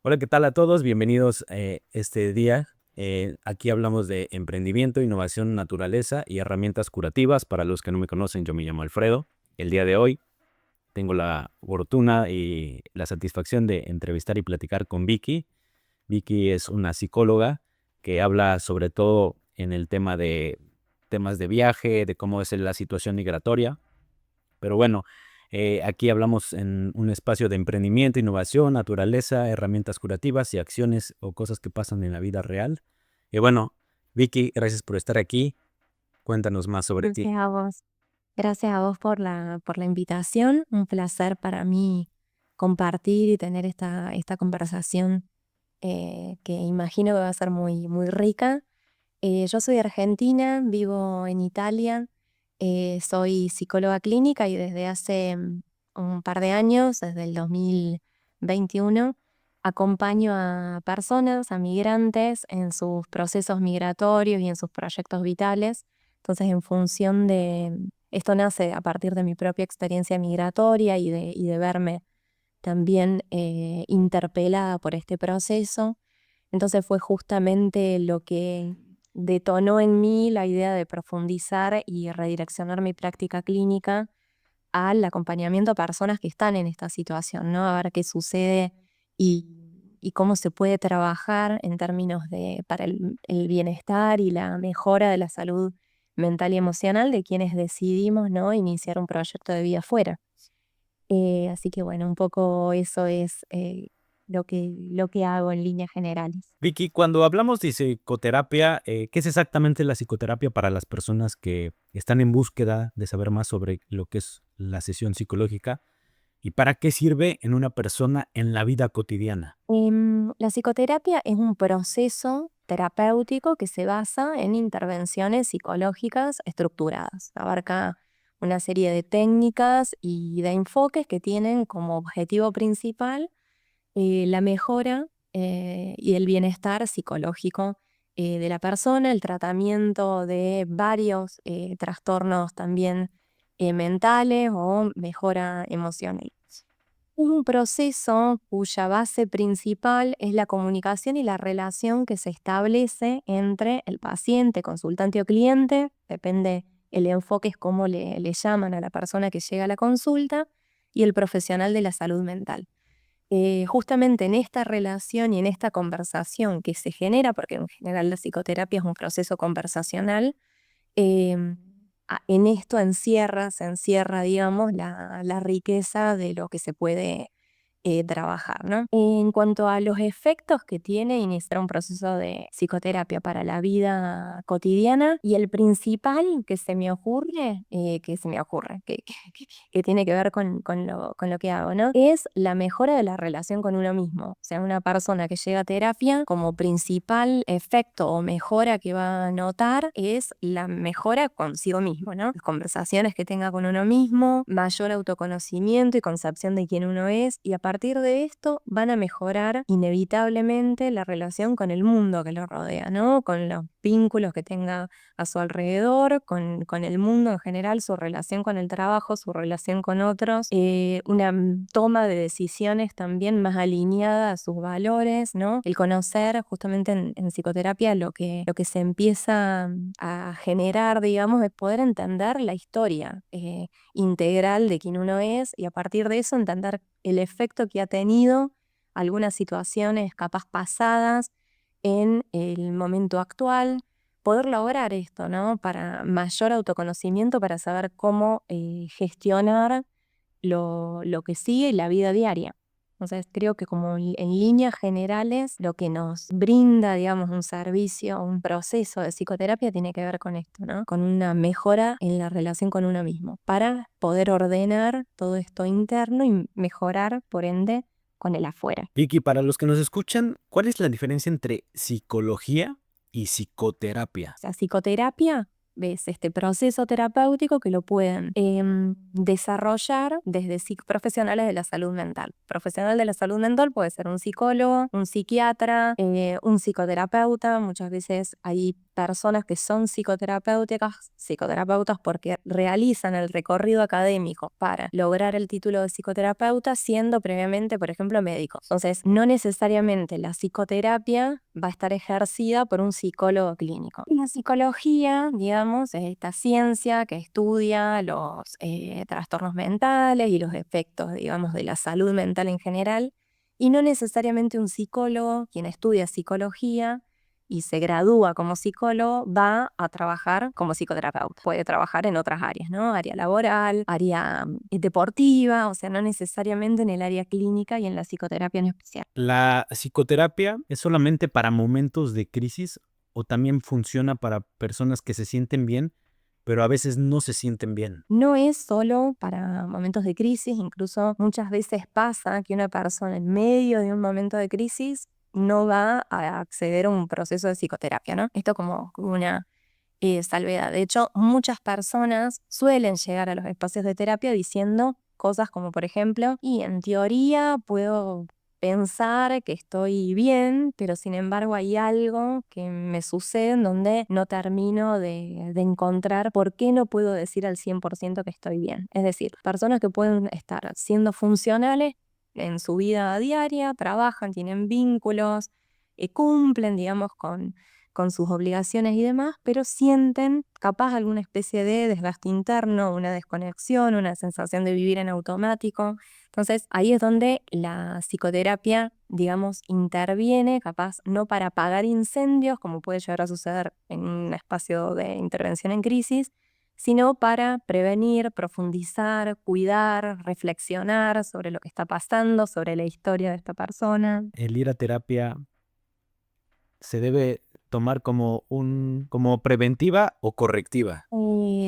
Hola, ¿qué tal a todos? Bienvenidos este día. Aquí hablamos de emprendimiento, innovación, naturaleza y herramientas curativas. Para los que no me conocen, yo me llamo Alfredo. El día de hoy tengo la fortuna y la satisfacción de entrevistar y platicar con Vicky. Vicky es una psicóloga que habla sobre todo en el tema de temas de viaje, de cómo es la situación migratoria. Pero bueno, aquí hablamos en un espacio de emprendimiento, innovación, naturaleza, herramientas curativas y acciones o cosas que pasan en la vida real. Y bueno, Vicky, gracias por estar aquí. Cuéntanos más sobre ti. Gracias a vos. Gracias a vos por la invitación. Un placer para mí compartir y tener esta conversación que imagino que va a ser muy, muy rica. Yo soy argentina, vivo en Italia, soy psicóloga clínica y desde hace un par de años, desde el 2021, acompaño a personas, a migrantes en sus procesos migratorios y en sus proyectos vitales. Entonces, en función de, esto nace a partir de mi propia experiencia migratoria y de verme también interpelada por este proceso. Entonces fue justamente lo que detonó en mí la idea de profundizar y redireccionar mi práctica clínica al acompañamiento a personas que están en esta situación, ¿no? A ver qué sucede y cómo se puede trabajar en términos de para el bienestar y la mejora de la salud mental y emocional de quienes decidimos, ¿no?, iniciar un proyecto de vida afuera. Así que bueno, un poco eso es lo que hago en líneas generales. Vicky, cuando hablamos de psicoterapia, ¿qué es exactamente la psicoterapia para las personas que están en búsqueda de saber más sobre lo que es la sesión psicológica y para qué sirve en una persona en la vida cotidiana? La psicoterapia es un proceso terapéutico que se basa en intervenciones psicológicas estructuradas. Abarca una serie de técnicas y de enfoques que tienen como objetivo principal la mejora y el bienestar psicológico de la persona, el tratamiento de varios trastornos también mentales o mejora emocional. Un proceso cuya base principal es la comunicación y la relación que se establece entre el paciente, consultante o cliente, depende el enfoque, es cómo le llaman a la persona que llega a la consulta, y el profesional de la salud mental. Justamente en esta relación y en esta conversación que se genera, porque en general la psicoterapia es un proceso conversacional, em, en esto se encierra, digamos, la riqueza de lo que se puede trabajar, ¿no? En cuanto a los efectos que tiene iniciar un proceso de psicoterapia para la vida cotidiana, y el principal que tiene que ver con lo que hago, ¿no? Es la mejora de la relación con uno mismo. O sea, una persona que llega a terapia, como principal efecto o mejora que va a notar es la mejora consigo mismo, ¿no? Las conversaciones que tenga con uno mismo, mayor autoconocimiento y concepción de quién uno es, y a partir de esto van a mejorar inevitablemente la relación con el mundo que lo rodea, ¿no? Con los vínculos que tenga a su alrededor, con el mundo en general, su relación con el trabajo, su relación con otros, una toma de decisiones también más alineada a sus valores, ¿no? El conocer justamente en psicoterapia lo que se empieza a generar, digamos, es poder entender la historia integral de quién uno es, y a partir de eso entender el efecto que ha tenido algunas situaciones capaz pasadas en el momento actual, poder lograr esto, ¿no? Para mayor autoconocimiento, para saber cómo gestionar lo que sigue y la vida diaria. Entonces creo que como en líneas generales lo que nos brinda, digamos, un servicio, un proceso de psicoterapia tiene que ver con esto, ¿no? Con una mejora en la relación con uno mismo, para poder ordenar todo esto interno y mejorar, por ende, con el afuera. Vicky, para los que nos escuchan, ¿cuál es la diferencia entre psicología y psicoterapia? Sea, psicoterapia es este proceso terapéutico que lo pueden desarrollar desde profesionales de la salud mental. Profesional de la salud mental puede ser un psicólogo, un psiquiatra, un psicoterapeuta. Muchas veces hay personas que son psicoterapeutas porque realizan el recorrido académico para lograr el título de psicoterapeuta siendo previamente, por ejemplo, médicos. Entonces, no necesariamente la psicoterapia va a estar ejercida por un psicólogo clínico. Y la psicología, digamos, es esta ciencia que estudia los trastornos mentales y los efectos, digamos, de la salud mental en general, y no necesariamente un psicólogo, quien estudia psicología y se gradúa como psicólogo, va a trabajar como psicoterapeuta. Puede trabajar en otras áreas, ¿no? Área laboral, área deportiva, o sea, no necesariamente en el área clínica y en la psicoterapia en especial. ¿La psicoterapia es solamente para momentos de crisis o también funciona para personas que se sienten bien, pero a veces no se sienten bien? No es solo para momentos de crisis, incluso muchas veces pasa que una persona en medio de un momento de crisis no va a acceder a un proceso de psicoterapia, ¿no? Esto como una salvedad. De hecho, muchas personas suelen llegar a los espacios de terapia diciendo cosas como, por ejemplo, y en teoría puedo pensar que estoy bien, pero sin embargo hay algo que me sucede en donde no termino de encontrar por qué no puedo decir al 100% que estoy bien. Es decir, personas que pueden estar siendo funcionales en su vida diaria, trabajan, tienen vínculos, cumplen, digamos, con sus obligaciones y demás, pero sienten capaz alguna especie de desgaste interno, una desconexión, una sensación de vivir en automático. Entonces ahí es donde la psicoterapia, digamos, interviene, capaz no para apagar incendios, como puede llegar a suceder en un espacio de intervención en crisis, sino para prevenir, profundizar, cuidar, reflexionar sobre lo que está pasando, sobre la historia de esta persona. ¿El ir a terapia se debe tomar como preventiva o correctiva?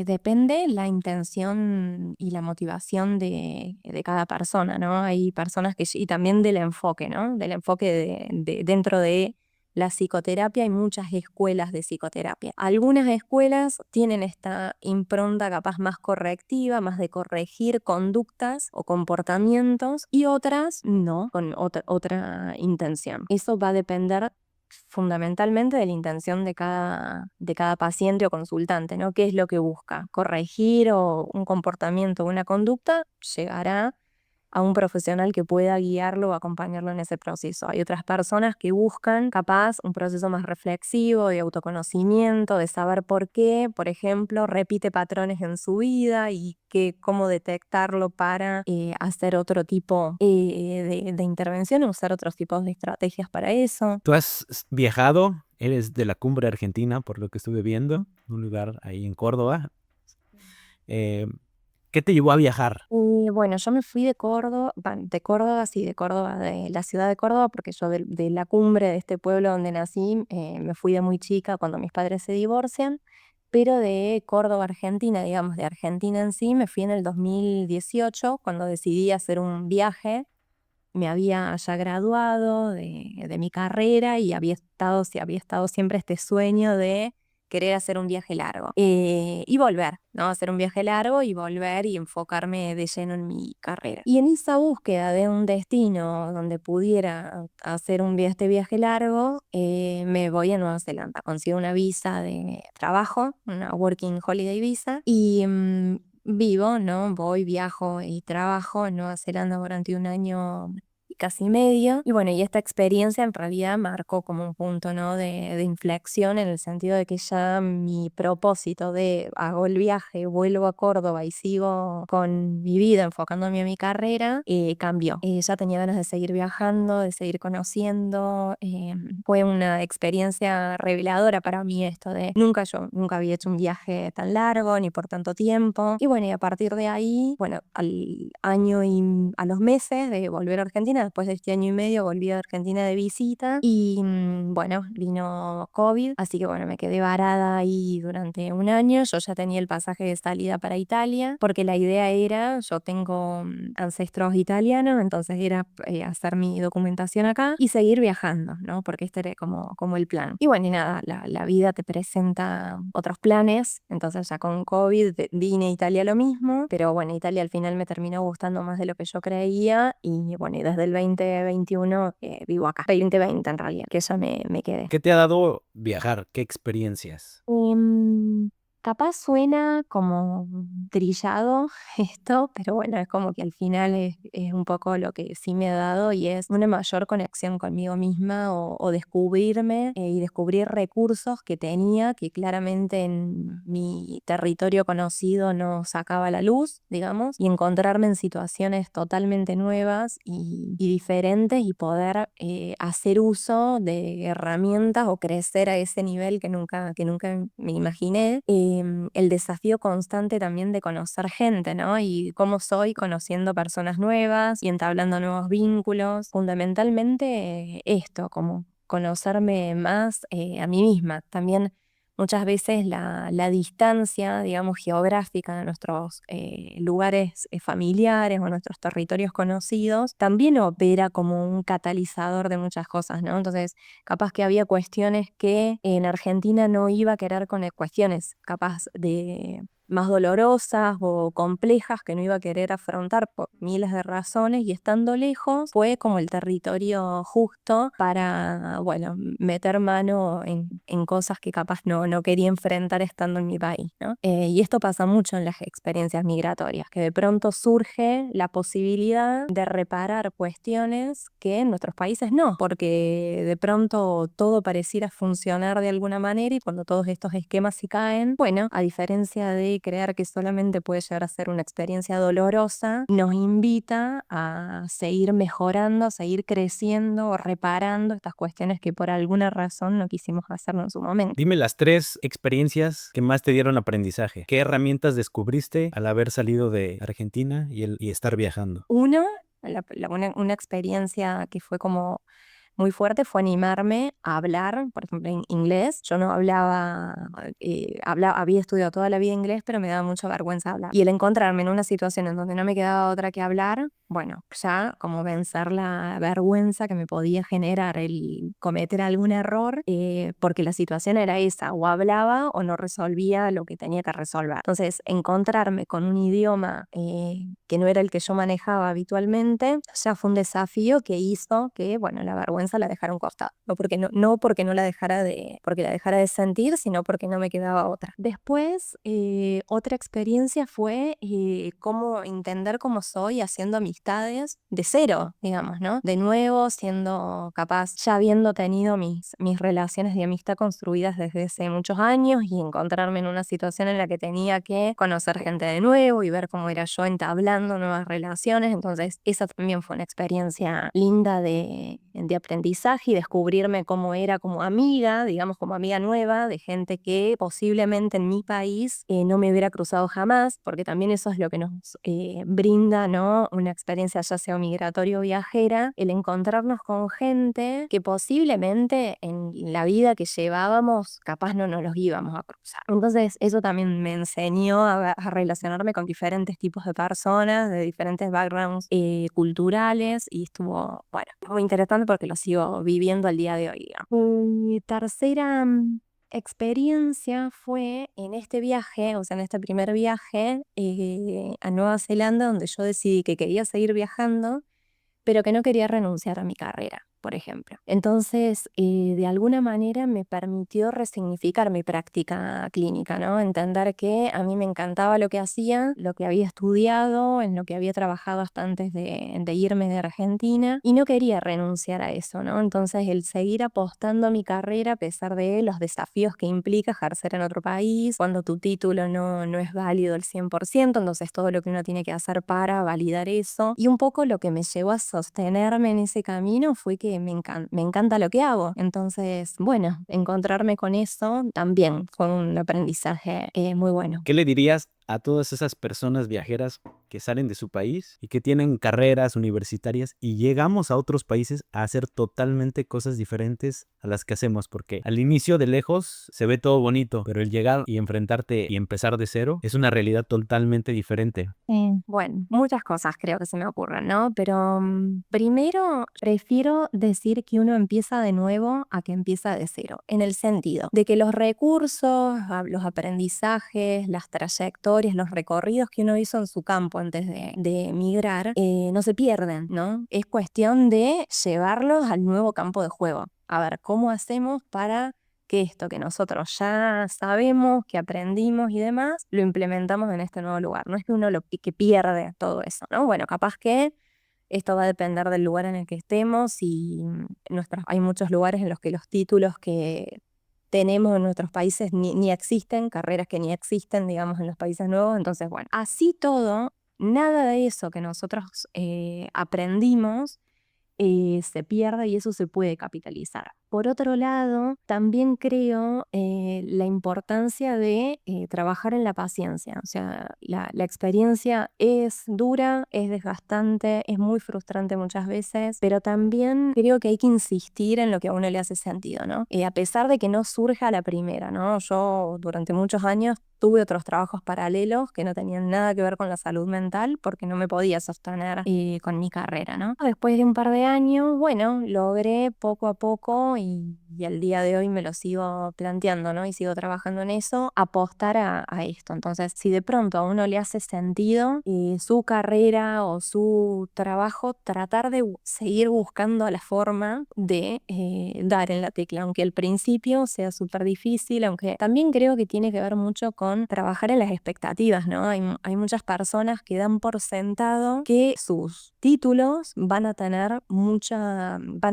Depende la intención y la motivación de cada persona, ¿no? Hay personas y también del enfoque, ¿no? Del enfoque dentro de la psicoterapia hay muchas escuelas de psicoterapia. Algunas escuelas tienen esta impronta capaz más correctiva, más de corregir conductas o comportamientos, y otras no, con otra intención. Eso va a depender fundamentalmente de la intención de cada paciente o consultante, ¿no? ¿Qué es lo que busca? ¿Corregir o un comportamiento o una conducta? Llegará a un profesional que pueda guiarlo o acompañarlo en ese proceso. Hay otras personas que buscan capaz un proceso más reflexivo, de autoconocimiento, de saber por qué, por ejemplo, repite patrones en su vida y cómo detectarlo para hacer otro tipo de intervención, usar otros tipos de estrategias para eso. ¿Tú has viajado? Eres de la cumbre argentina, por lo que estuve viendo, un lugar ahí en Córdoba. Eh, ¿Qué te llevó a viajar? Bueno, yo me fui de Córdoba, de la ciudad de Córdoba, porque yo de la cumbre de este pueblo donde nací, me fui de muy chica cuando mis padres se divorcian, pero de Córdoba, Argentina, digamos, de Argentina en sí, me fui en el 2018 cuando decidí hacer un viaje. Me había ya graduado de mi carrera y había estado siempre este sueño de querer hacer un viaje largo y volver, ¿no? Hacer un viaje largo y volver y enfocarme de lleno en mi carrera. Y en esa búsqueda de un destino donde pudiera hacer este viaje largo, me voy a Nueva Zelanda. Consigo una visa de trabajo, una Working Holiday Visa, y vivo, ¿no? Voy, viajo y trabajo en Nueva Zelanda durante un año y casi medio. Y bueno, y esta experiencia en realidad marcó como un punto, ¿no? de inflexión, en el sentido de que ya mi propósito de hago el viaje, vuelvo a Córdoba y sigo con mi vida enfocándome en mi carrera, cambió. Ya tenía ganas de seguir viajando, de seguir conociendo. Fue una experiencia reveladora para mí esto de yo nunca había hecho un viaje tan largo ni por tanto tiempo. Y bueno, y a partir de ahí, bueno, al año y a los meses de volver a Argentina, después de este año y medio volví a Argentina de visita y bueno, vino COVID, así que bueno, me quedé varada ahí durante un año. Yo ya tenía el pasaje de salida para Italia, porque la idea era, yo tengo ancestros italianos, entonces era hacer mi documentación acá y seguir viajando, ¿no? Porque este era como el plan. Y bueno, y nada, la vida te presenta otros planes, entonces ya con COVID vine a Italia lo mismo, pero bueno, Italia al final me terminó gustando más de lo que yo creía y bueno, y desde el 2021 vivo acá. 2020 en realidad, que ya me quedé. ¿Qué te ha dado viajar? ¿Qué experiencias? Capaz suena como trillado esto, pero bueno, es como que al final es un poco lo que sí me ha dado y es una mayor conexión conmigo misma o descubrirme y descubrir recursos que tenía que claramente en mi territorio conocido no sacaba a la luz, digamos, y encontrarme en situaciones totalmente nuevas y diferentes y poder hacer uso de herramientas o crecer a ese nivel que nunca me imaginé. El desafío constante también de conocer gente, ¿no? Y cómo soy conociendo personas nuevas y entablando nuevos vínculos. Fundamentalmente esto, como conocerme más a mí misma. También muchas veces la distancia, digamos, geográfica de nuestros lugares familiares o nuestros territorios conocidos también opera como un catalizador de muchas cosas, ¿no? Entonces, capaz que había cuestiones que en Argentina no iba a querer con cuestiones capaz de más dolorosas o complejas que no iba a querer afrontar por miles de razones y estando lejos fue como el territorio justo para, bueno, meter mano en cosas que capaz no quería enfrentar estando en mi país, ¿no? Y esto pasa mucho en las experiencias migratorias, que de pronto surge la posibilidad de reparar cuestiones que en nuestros países no, porque de pronto todo pareciera funcionar de alguna manera y cuando todos estos esquemas se caen, bueno, a diferencia de creer que solamente puede llegar a ser una experiencia dolorosa, nos invita a seguir mejorando, a seguir creciendo o reparando estas cuestiones que por alguna razón no quisimos hacerlo en su momento. Dime las 3 experiencias que más te dieron aprendizaje. ¿Qué herramientas descubriste al haber salido de Argentina y estar viajando? Uno, una experiencia que fue como muy fuerte fue animarme a hablar, por ejemplo, en inglés. Yo no hablaba, había estudiado toda la vida inglés, pero me daba mucha vergüenza hablar. Y el encontrarme en una situación en donde no me quedaba otra que hablar, bueno, ya como vencer la vergüenza que me podía generar el cometer algún error, porque la situación era esa, o hablaba o no resolvía lo que tenía que resolver. Entonces, encontrarme con un idioma que no era el que yo manejaba habitualmente, ya fue un desafío que hizo que, bueno, la vergüenza la dejara a un costado. No porque no la dejara porque la dejara de sentir, sino porque no me quedaba otra. Después, otra experiencia fue cómo entender cómo soy haciendo amistades de cero, digamos, ¿no? De nuevo, siendo capaz, ya habiendo tenido mis relaciones de amistad construidas desde hace muchos años y encontrarme en una situación en la que tenía que conocer gente de nuevo y ver cómo era yo entablando nuevas relaciones. Entonces, esa también fue una experiencia linda de aprendizaje y descubrirme cómo era como amiga, digamos, como amiga nueva de gente que posiblemente en mi país no me hubiera cruzado jamás, porque también eso es lo que nos brinda, ¿no? Una experiencia ya sea migratoria o viajera, el encontrarnos con gente que posiblemente en la vida que llevábamos capaz no nos los íbamos a cruzar. Entonces eso también me enseñó a relacionarme con diferentes tipos de personas, de diferentes backgrounds culturales y estuvo, bueno, muy interesante porque lo sigo viviendo al día de hoy, digamos. Mi tercera experiencia fue en este viaje, o sea, en este primer viaje a Nueva Zelanda, donde yo decidí que quería seguir viajando, pero que no quería renunciar a mi carrera, por ejemplo. Entonces, de alguna manera me permitió resignificar mi práctica clínica, ¿no? Entender que a mí me encantaba lo que hacía, lo que había estudiado, en lo que había trabajado hasta antes de irme de Argentina, y no quería renunciar a eso, ¿no? Entonces, el seguir apostando a mi carrera a pesar de los desafíos que implica ejercer en otro país, cuando tu título no es válido al 100%, entonces todo lo que uno tiene que hacer para validar eso. Y un poco lo que me llevó a sostenerme en ese camino fue que me encanta lo que hago. Entonces, bueno, encontrarme con eso también fue un aprendizaje muy bueno. ¿Qué le dirías a todas esas personas viajeras que salen de su país y que tienen carreras universitarias y llegamos a otros países a hacer totalmente cosas diferentes a las que hacemos? Porque al inicio de lejos se ve todo bonito, pero el llegar y enfrentarte y empezar de cero es una realidad totalmente diferente. Bueno, muchas cosas creo que se me ocurren, ¿no? Pero primero prefiero decir que uno empieza de nuevo a que empieza de cero, en el sentido de que los recursos, los aprendizajes, las trayectorias historias, los recorridos que uno hizo en su campo antes de emigrar, no se pierden, ¿no? Es cuestión de llevarlos al nuevo campo de juego. A ver, ¿cómo hacemos para que esto que nosotros ya sabemos, que aprendimos y demás, lo implementamos en este nuevo lugar? No es que uno que pierde todo eso, ¿no? Bueno, capaz que esto va a depender del lugar en el que estemos y hay muchos lugares en los que los títulos que tenemos en nuestros países ni existen, carreras que ni existen, digamos, en los países nuevos. Entonces, bueno, así todo, nada de eso que nosotros aprendimos se pierde y eso se puede capitalizar. Por otro lado, también creo la importancia de trabajar en la paciencia. O sea, la experiencia es dura, es desgastante, es muy frustrante muchas veces, pero también creo que hay que insistir en lo que a uno le hace sentido, ¿no? A pesar de que no surja a la primera, ¿no? Yo durante muchos años tuve otros trabajos paralelos que no tenían nada que ver con la salud mental porque no me podía sostener con mi carrera, ¿no? Después de un par de años, bueno, logré poco a poco y al día de hoy me lo sigo planteando, ¿no? Y sigo trabajando en eso, apostar a esto. Entonces, si de pronto a uno le hace sentido su carrera o su trabajo, tratar de seguir buscando la forma de dar en la tecla, aunque al principio sea súper difícil, aunque también creo que tiene que ver mucho con trabajar en las expectativas, ¿no? Hay muchas personas que dan por sentado que sus títulos van a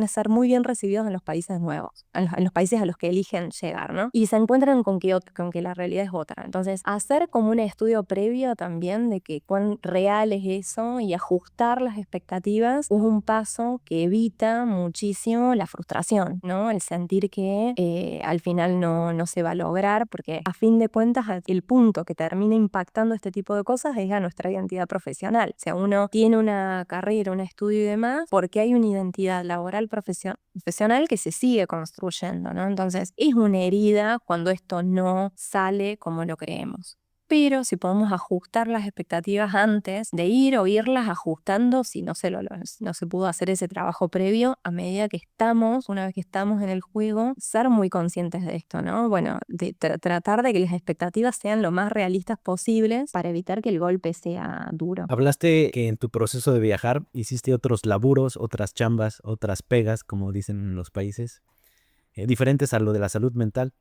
ser muy bien recibidos en los países nuevos, en los países a los que eligen llegar, ¿no? Y se encuentran con que la realidad es otra. Entonces, hacer como un estudio previo también de que cuán real es eso y ajustar las expectativas es un paso que evita muchísimo la frustración, ¿no? El sentir que al final no se va a lograr, porque a fin de cuentas el punto que termina impactando este tipo de cosas es a nuestra identidad profesional. O sea, uno tiene una carrera, un estudio y demás porque hay una identidad laboral profesional que se sigue construyendo, ¿no? Entonces, es una herida cuando esto no sale como lo creemos. Pero si podemos ajustar las expectativas antes de ir o irlas ajustando, si no se pudo hacer ese trabajo previo, a medida que una vez que estamos en el juego, ser muy conscientes de esto, ¿no? Bueno, de tratar de que las expectativas sean lo más realistas posibles para evitar que el golpe sea duro. Hablaste que en tu proceso de viajar hiciste otros laburos, otras chambas, otras pegas, como dicen en los países, diferentes a lo de la salud mental.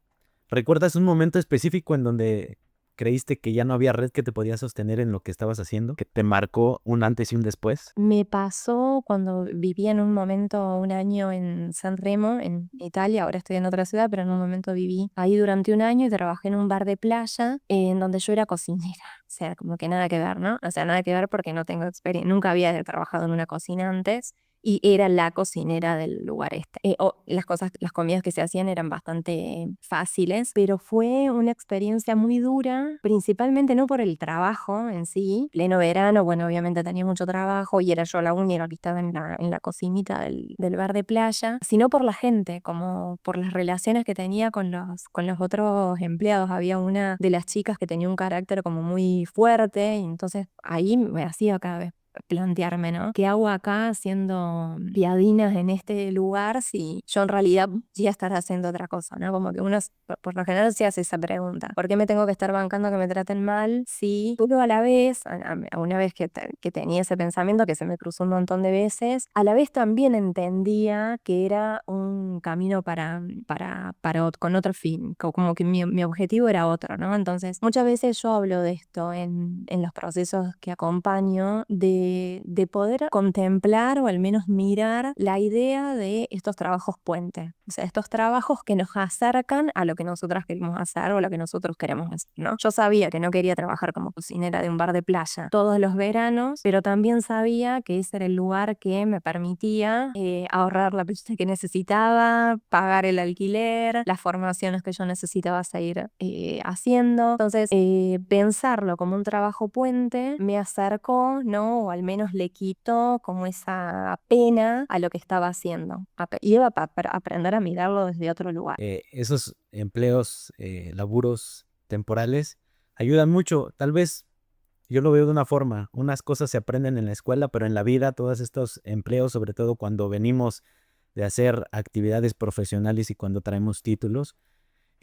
¿Recuerdas un momento específico en donde creíste que ya no había red que te podía sostener en lo que estabas haciendo, que te marcó un antes y un después? Me pasó cuando vivía en un momento un año en San Remo, en Italia. Ahora estoy en otra ciudad, pero en un momento viví ahí durante un año y trabajé en un bar de playa en donde yo era cocinera. O sea, como que nada que ver, ¿no? O sea, nada que ver porque no tengo experiencia, nunca había trabajado en una cocina antes. Y era la cocinera del lugar este. Las comidas que se hacían eran bastante fáciles, pero fue una experiencia muy dura, principalmente no por el trabajo en sí. Pleno verano, bueno, obviamente tenía mucho trabajo y era yo la única que estaba en la cocinita del bar de playa, sino por la gente, como por las relaciones que tenía con los otros empleados. Había una de las chicas que tenía un carácter como muy fuerte y entonces ahí me hacía cada vez plantearme, ¿no? ¿Qué hago acá haciendo piadinas en este lugar si yo en realidad ya estar haciendo otra cosa, ¿no? Como que uno por lo general se hace esa pregunta. ¿Por qué me tengo que estar bancando que me traten mal si tú a la vez, una vez que tenía ese pensamiento que se me cruzó un montón de veces, a la vez también entendía que era un camino con otro fin, como que mi objetivo era otro, ¿no? Entonces, muchas veces yo hablo de esto en los procesos que acompaño, de poder contemplar o al menos mirar la idea de estos trabajos puente. O sea, estos trabajos que nos acercan a lo que nosotras queremos hacer o a lo que nosotros queremos hacer, ¿no? Yo sabía que no quería trabajar como cocinera de un bar de playa todos los veranos, pero también sabía que ese era el lugar que me permitía ahorrar la plata que necesitaba, pagar el alquiler, las formaciones que yo necesitaba seguir haciendo. Entonces, pensarlo como un trabajo puente me acercó, ¿no? O al menos le quitó como esa pena a lo que estaba haciendo. Iba a aprender a mirarlo desde otro lugar. Esos empleos, laburos temporales, ayudan mucho. Tal vez yo lo veo de una forma. Unas cosas se aprenden en la escuela, pero en la vida todos estos empleos, sobre todo cuando venimos de hacer actividades profesionales y cuando traemos títulos,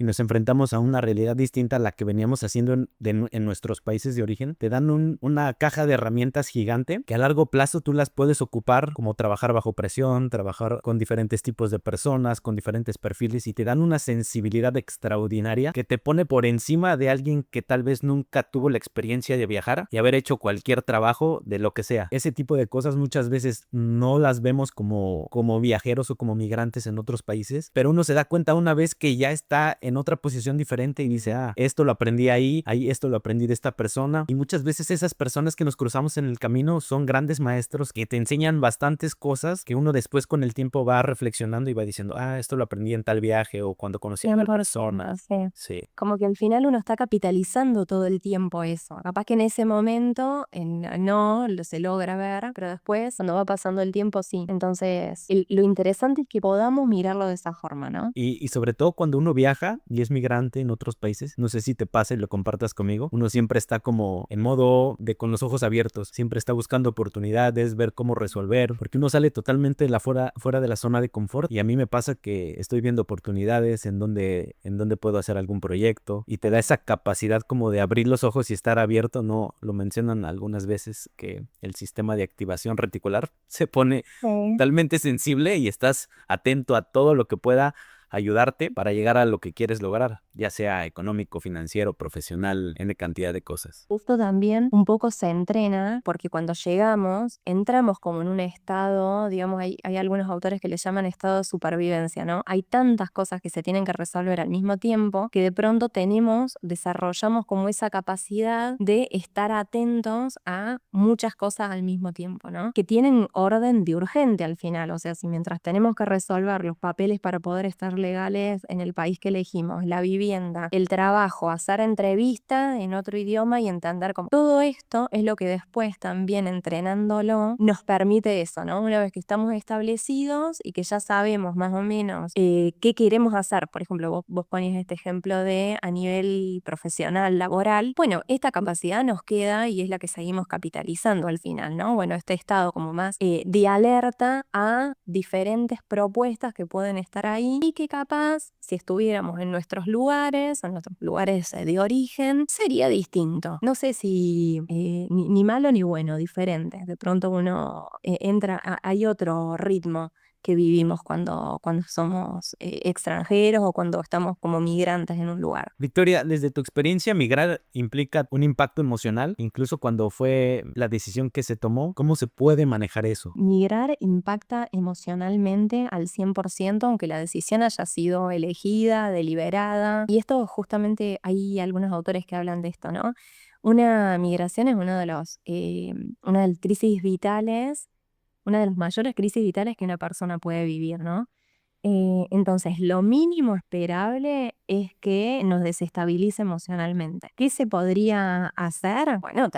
y nos enfrentamos a una realidad distinta a la que veníamos haciendo en nuestros países de origen, te dan una caja de herramientas gigante que a largo plazo tú las puedes ocupar, como trabajar bajo presión, trabajar con diferentes tipos de personas, con diferentes perfiles, y te dan una sensibilidad extraordinaria que te pone por encima de alguien que tal vez nunca tuvo la experiencia de viajar y haber hecho cualquier trabajo de lo que sea. Ese tipo de cosas muchas veces no las vemos como viajeros o como migrantes en otros países, pero uno se da cuenta una vez que ya está en otra posición diferente y dice, esto lo aprendí ahí esto lo aprendí de esta persona. Y muchas veces esas personas que nos cruzamos en el camino son grandes maestros que te enseñan bastantes cosas que uno después con el tiempo va reflexionando y va diciendo, esto lo aprendí en tal viaje o cuando conocí a tal persona. Sí. Sí. Como que al final uno está capitalizando todo el tiempo eso. Capaz que en ese momento no se logra ver, pero después, cuando va pasando el tiempo, sí. Entonces, lo interesante es que podamos mirarlo de esa forma, ¿no? Y sobre todo cuando uno viaja y es migrante en otros países, no sé si te pasa y lo compartas conmigo, uno siempre está como en modo de con los ojos abiertos, siempre está buscando oportunidades, ver cómo resolver, porque uno sale totalmente fuera de la zona de confort, y a mí me pasa que estoy viendo oportunidades en donde puedo hacer algún proyecto, y te da esa capacidad como de abrir los ojos y estar abierto. No lo mencionan algunas veces que el sistema de activación reticular se pone Sí. totalmente sensible y estás atento a todo lo que pueda ayudarte para llegar a lo que quieres lograr, ya sea económico, financiero, profesional, en cantidad de cosas. Esto también un poco se entrena porque cuando llegamos entramos como en un estado, digamos, hay algunos autores que le llaman estado de supervivencia, ¿no? Hay tantas cosas que se tienen que resolver al mismo tiempo que de pronto desarrollamos como esa capacidad de estar atentos a muchas cosas al mismo tiempo, ¿no? Que tienen orden de urgente al final, o sea, si mientras tenemos que resolver los papeles para poder estar legales en el país que elegimos, la vivienda, el trabajo, hacer entrevistas en otro idioma y entender cómo. Todo esto es lo que después también entrenándolo nos permite eso, ¿no? Una vez que estamos establecidos y que ya sabemos más o menos qué queremos hacer, por ejemplo, vos ponías este ejemplo de a nivel profesional, laboral, bueno, esta capacidad nos queda y es la que seguimos capitalizando al final, ¿no? Bueno, este estado como más de alerta a diferentes propuestas que pueden estar ahí y que capaz, si estuviéramos en nuestros lugares de origen, sería distinto. No sé si ni malo ni bueno, diferente. De pronto uno hay otro ritmo que vivimos cuando somos extranjeros o cuando estamos como migrantes en un lugar. Victoria, desde tu experiencia, migrar implica un impacto emocional, incluso cuando fue la decisión que se tomó. ¿Cómo se puede manejar eso? Migrar impacta emocionalmente al 100%, aunque la decisión haya sido elegida, deliberada. Y esto justamente hay algunos autores que hablan de esto, ¿no? Una migración es una de las crisis vitales, una de las mayores crisis vitales que una persona puede vivir, ¿no? Entonces, lo mínimo esperable es que nos desestabilice emocionalmente. ¿Qué se podría hacer? Bueno,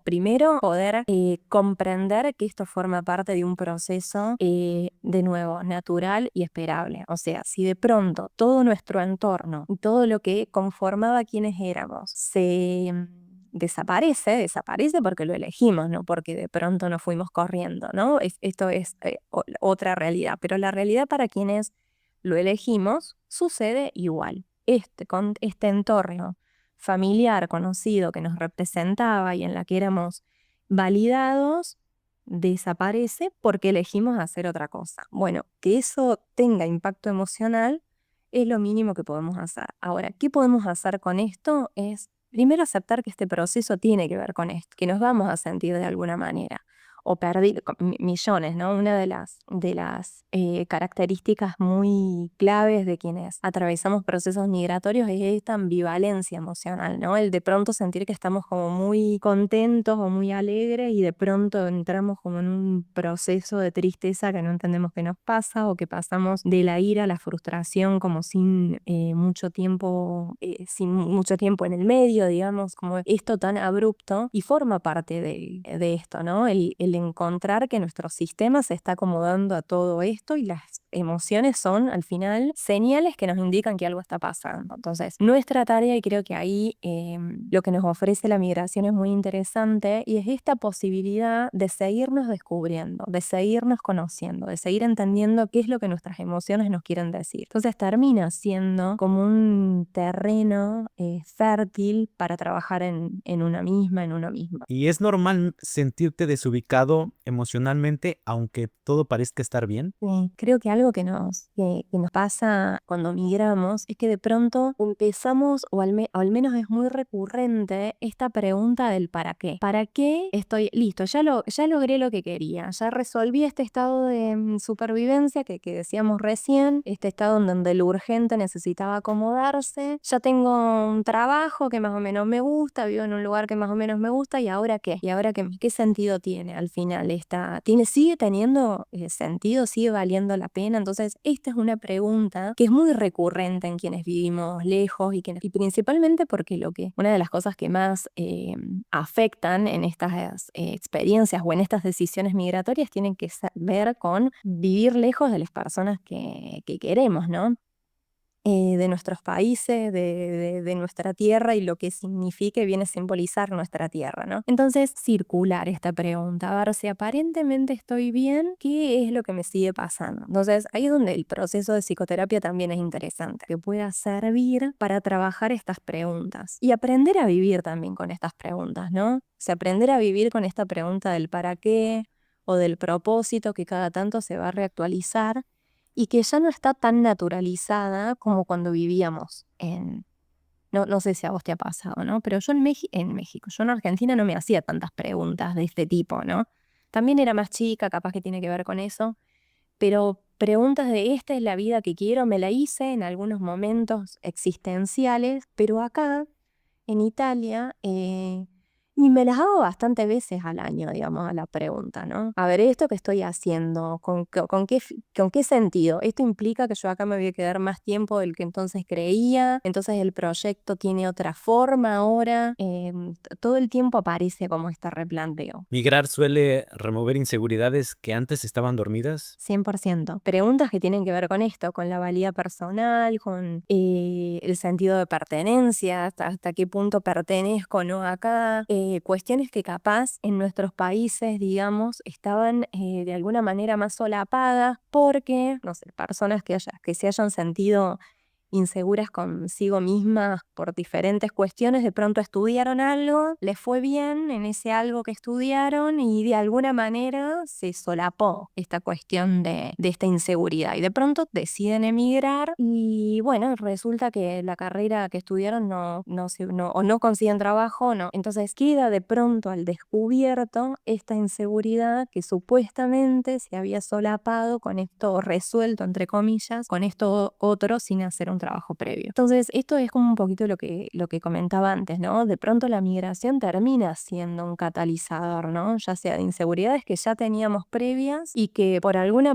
primero poder comprender que esto forma parte de un proceso, de nuevo, natural y esperable. O sea, si de pronto todo nuestro entorno y todo lo que conformaba quienes éramos desaparece porque lo elegimos, no porque de pronto nos fuimos corriendo, ¿no? Esto es otra realidad, pero la realidad para quienes lo elegimos sucede igual. Con este entorno familiar, conocido, que nos representaba y en la que éramos validados, desaparece porque elegimos hacer otra cosa. Bueno, que eso tenga impacto emocional es lo mínimo que podemos hacer. Ahora, ¿qué podemos hacer con esto? Es primero aceptar que este proceso tiene que ver con esto, que nos vamos a sentir de alguna manera, o perder millones, ¿no? Una de las características muy claves de quienes atravesamos procesos migratorios es esta ambivalencia emocional, ¿no? El de pronto sentir que estamos como muy contentos o muy alegres y de pronto entramos como en un proceso de tristeza que no entendemos qué nos pasa, o que pasamos de la ira a la frustración como sin mucho tiempo en el medio, digamos, como esto tan abrupto, y forma parte de esto, ¿no? El encontrar que nuestro sistema se está acomodando a todo esto y las emociones son al final señales que nos indican que algo está pasando. Entonces, nuestra tarea, y creo que ahí lo que nos ofrece la migración es muy interesante, y es esta posibilidad de seguirnos descubriendo, de seguirnos conociendo, de seguir entendiendo qué es lo que nuestras emociones nos quieren decir. Entonces termina siendo como un terreno fértil para trabajar en una misma, en uno mismo. ¿Y es normal sentirte desubicado emocionalmente, aunque todo parezca estar bien? Creo que algo que nos pasa cuando migramos es que de pronto empezamos, o al menos es muy recurrente, esta pregunta del ¿para qué? ¿Para qué estoy listo? Ya logré lo que quería, ya resolví este estado de supervivencia que decíamos recién, este estado en donde lo urgente necesitaba acomodarse, ya tengo un trabajo que más o menos me gusta, vivo en un lugar que más o menos me gusta, ¿y ahora qué? ¿Y ahora qué sentido tiene al final? ¿Sigue teniendo sentido? ¿Sigue valiendo la pena? Entonces, esta es una pregunta que es muy recurrente en quienes vivimos lejos, y principalmente porque una de las cosas que más afectan en estas experiencias o en estas decisiones migratorias tienen que ver con vivir lejos de las personas que queremos, ¿no? De nuestros países, de nuestra tierra, y lo que significa y viene a simbolizar nuestra tierra, ¿no? Entonces, circular esta pregunta, a ver si aparentemente estoy bien, ¿qué es lo que me sigue pasando? Entonces, ahí es donde el proceso de psicoterapia también es interesante, que pueda servir para trabajar estas preguntas y aprender a vivir también con estas preguntas, ¿no? O sea, aprender a vivir con esta pregunta del para qué o del propósito, que cada tanto se va a reactualizar y que ya no está tan naturalizada como cuando vivíamos no sé si a vos te ha pasado, ¿no? Pero yo en México, yo en Argentina no me hacía tantas preguntas de este tipo, ¿no? También era más chica, capaz que tiene que ver con eso, pero preguntas de esta es la vida que quiero, me la hice en algunos momentos existenciales, pero acá, en Italia, y me las hago bastantes veces al año, digamos, a la pregunta, ¿no? A ver, ¿esto que estoy haciendo? ¿Con qué sentido? ¿Esto implica que yo acá me voy a quedar más tiempo del que entonces creía? Entonces el proyecto tiene otra forma ahora. Todo el tiempo aparece como este replanteo. ¿Migrar suele remover inseguridades que antes estaban dormidas? 100%. Preguntas que tienen que ver con esto, con la valía personal, con el sentido de pertenencia, hasta qué punto pertenezco o no acá, cuestiones que capaz en nuestros países, digamos, estaban de alguna manera más solapadas porque, no sé, personas que se hayan sentido inseguras consigo mismas por diferentes cuestiones, de pronto estudiaron algo, les fue bien en ese algo que estudiaron, y de alguna manera se solapó esta cuestión de esta inseguridad, y de pronto deciden emigrar y bueno, resulta que la carrera que estudiaron o no consiguen trabajo o no. Entonces queda de pronto al descubierto esta inseguridad que supuestamente se había solapado con esto resuelto, entre comillas, con esto otro sin hacer un trabajo previo. Entonces, esto es como un poquito lo que comentaba antes, ¿no? De pronto la migración termina siendo un catalizador, ¿no? Ya sea de inseguridades que ya teníamos previas y que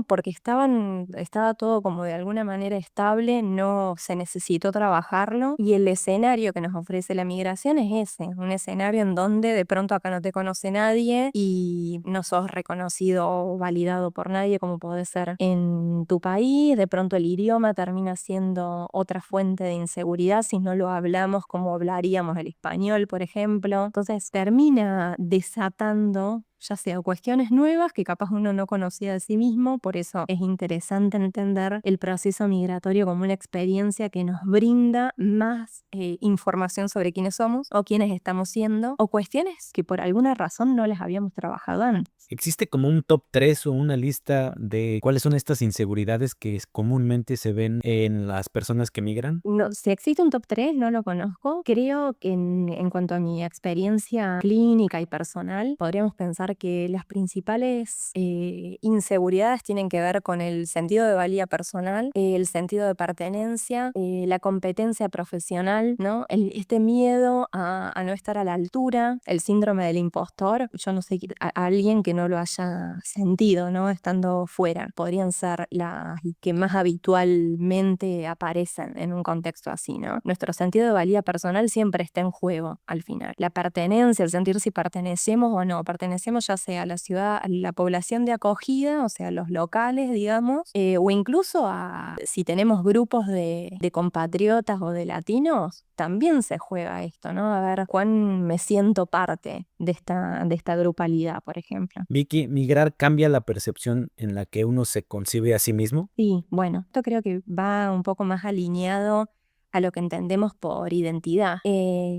porque estaba todo como de alguna manera estable, no se necesitó trabajarlo, y el escenario que nos ofrece la migración es ese, un escenario en donde de pronto acá no te conoce nadie y no sos reconocido o validado por nadie como podés ser en tu país. De pronto el idioma termina siendo otra fuente de inseguridad si no lo hablamos como hablaríamos el español, por ejemplo. Entonces termina desatando ya sea cuestiones nuevas que capaz uno no conocía de sí mismo. Por eso es interesante entender el proceso migratorio como una experiencia que nos brinda más información sobre quiénes somos o quiénes estamos siendo, o cuestiones que por alguna razón no las habíamos trabajado antes. ¿Existe como un top 3 o una lista de cuáles son estas inseguridades que comúnmente se ven en las personas que migran? No, si existe un top 3 no lo conozco. Creo que en cuanto a mi experiencia clínica y personal, podríamos pensar que las principales inseguridades tienen que ver con el sentido de valía personal, el sentido de pertenencia, la competencia profesional, ¿no? Este miedo a no estar a la altura, el síndrome del impostor. Yo no sé, a alguien que no lo haya sentido, ¿no? Estando fuera. Podrían ser las que más habitualmente aparecen en un contexto así, ¿no? Nuestro sentido de valía personal siempre está en juego al final. La pertenencia, el sentir si pertenecemos o no. Pertenecemos tenemos ya sea la ciudad, la población de acogida, o sea, los locales, digamos, o incluso si tenemos grupos de compatriotas o de latinos, también se juega esto, ¿no? A ver cuán me siento parte de esta grupalidad, por ejemplo. Vicky, ¿migrar cambia la percepción en la que uno se concibe a sí mismo? Sí, bueno, esto creo que va un poco más alineado a lo que entendemos por identidad.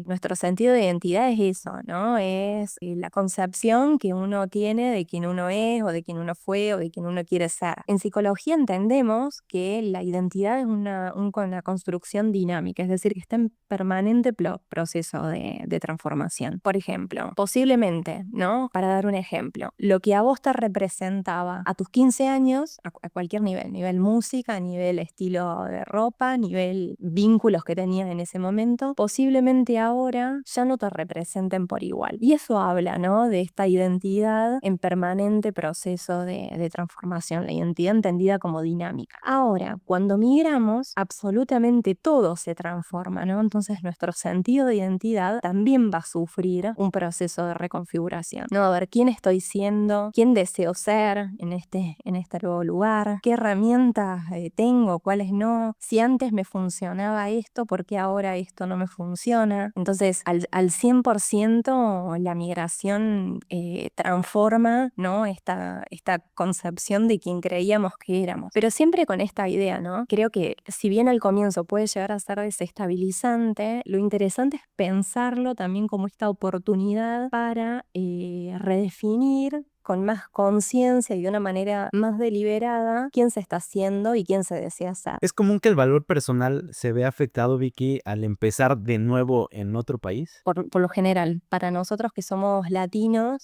Nuestro sentido de identidad es eso, ¿no? Es la concepción que uno tiene de quién uno es o de quién uno fue o de quién uno quiere ser. En psicología entendemos que la identidad es una construcción dinámica, es decir, que está en permanente proceso de transformación. Por ejemplo, posiblemente, ¿no? Para dar un ejemplo, lo que a vos te representaba a tus 15 años, a cualquier nivel música, nivel estilo de ropa, nivel vínculos que tenías en ese momento, posiblemente ahora ya no te representen por igual. Y eso habla, ¿no? De esta identidad en permanente proceso de transformación, la identidad entendida como dinámica. Ahora, cuando migramos, absolutamente todo se transforma, ¿no? Entonces nuestro sentido de identidad también va a sufrir un proceso de reconfiguración, ¿no? A ver quién estoy siendo, quién deseo ser en este nuevo lugar, qué herramientas tengo, cuáles no, si antes me funcionaba esto, ¿por qué ahora esto no me funciona? Entonces, al 100% la migración transforma, ¿no? esta concepción de quien creíamos que éramos. Pero siempre con esta idea, ¿no? Creo que si bien al comienzo puede llegar a ser desestabilizante, lo interesante es pensarlo también como esta oportunidad para redefinir con más conciencia y de una manera más deliberada quién se está haciendo y quién se desea ser. ¿Es común que el valor personal se vea afectado, Vicky, al empezar de nuevo en otro país? Por lo general, para nosotros que somos latinos,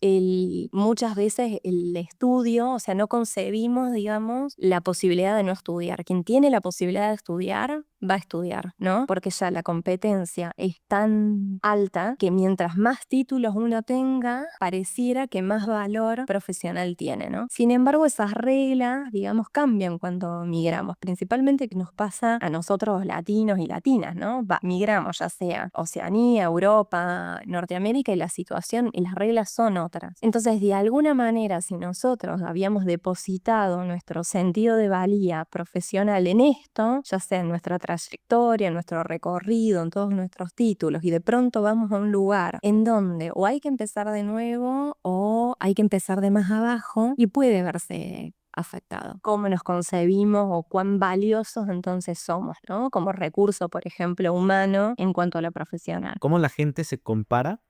muchas veces el estudio, o sea, no concebimos, digamos, la posibilidad de no estudiar. Quien tiene la posibilidad de estudiar, va a estudiar, ¿no? Porque ya la competencia es tan alta que mientras más títulos uno tenga, pareciera que más valor profesional tiene, ¿no? Sin embargo, esas reglas, digamos, cambian cuando migramos, principalmente que nos pasa a nosotros latinos y latinas, ¿no? Migramos ya sea Oceanía, Europa, Norteamérica y la situación y las reglas son otras. Entonces, de alguna manera, si nosotros habíamos depositado nuestro sentido de valía profesional en esto, ya sea en nuestra trayectoria, en nuestro recorrido, en todos nuestros títulos, y de pronto vamos a un lugar en donde o hay que empezar de nuevo o hay que empezar de más abajo y puede verse afectado. Cómo nos concebimos o cuán valiosos entonces somos, ¿no? Como recurso, por ejemplo, humano en cuanto a lo profesional. ¿Cómo la gente se compara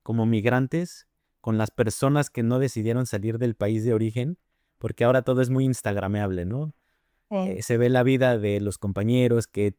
como migrantes con las personas que no decidieron salir del país de origen? Porque ahora todo es muy instagrameable, ¿no? Se ve la vida de los compañeros, que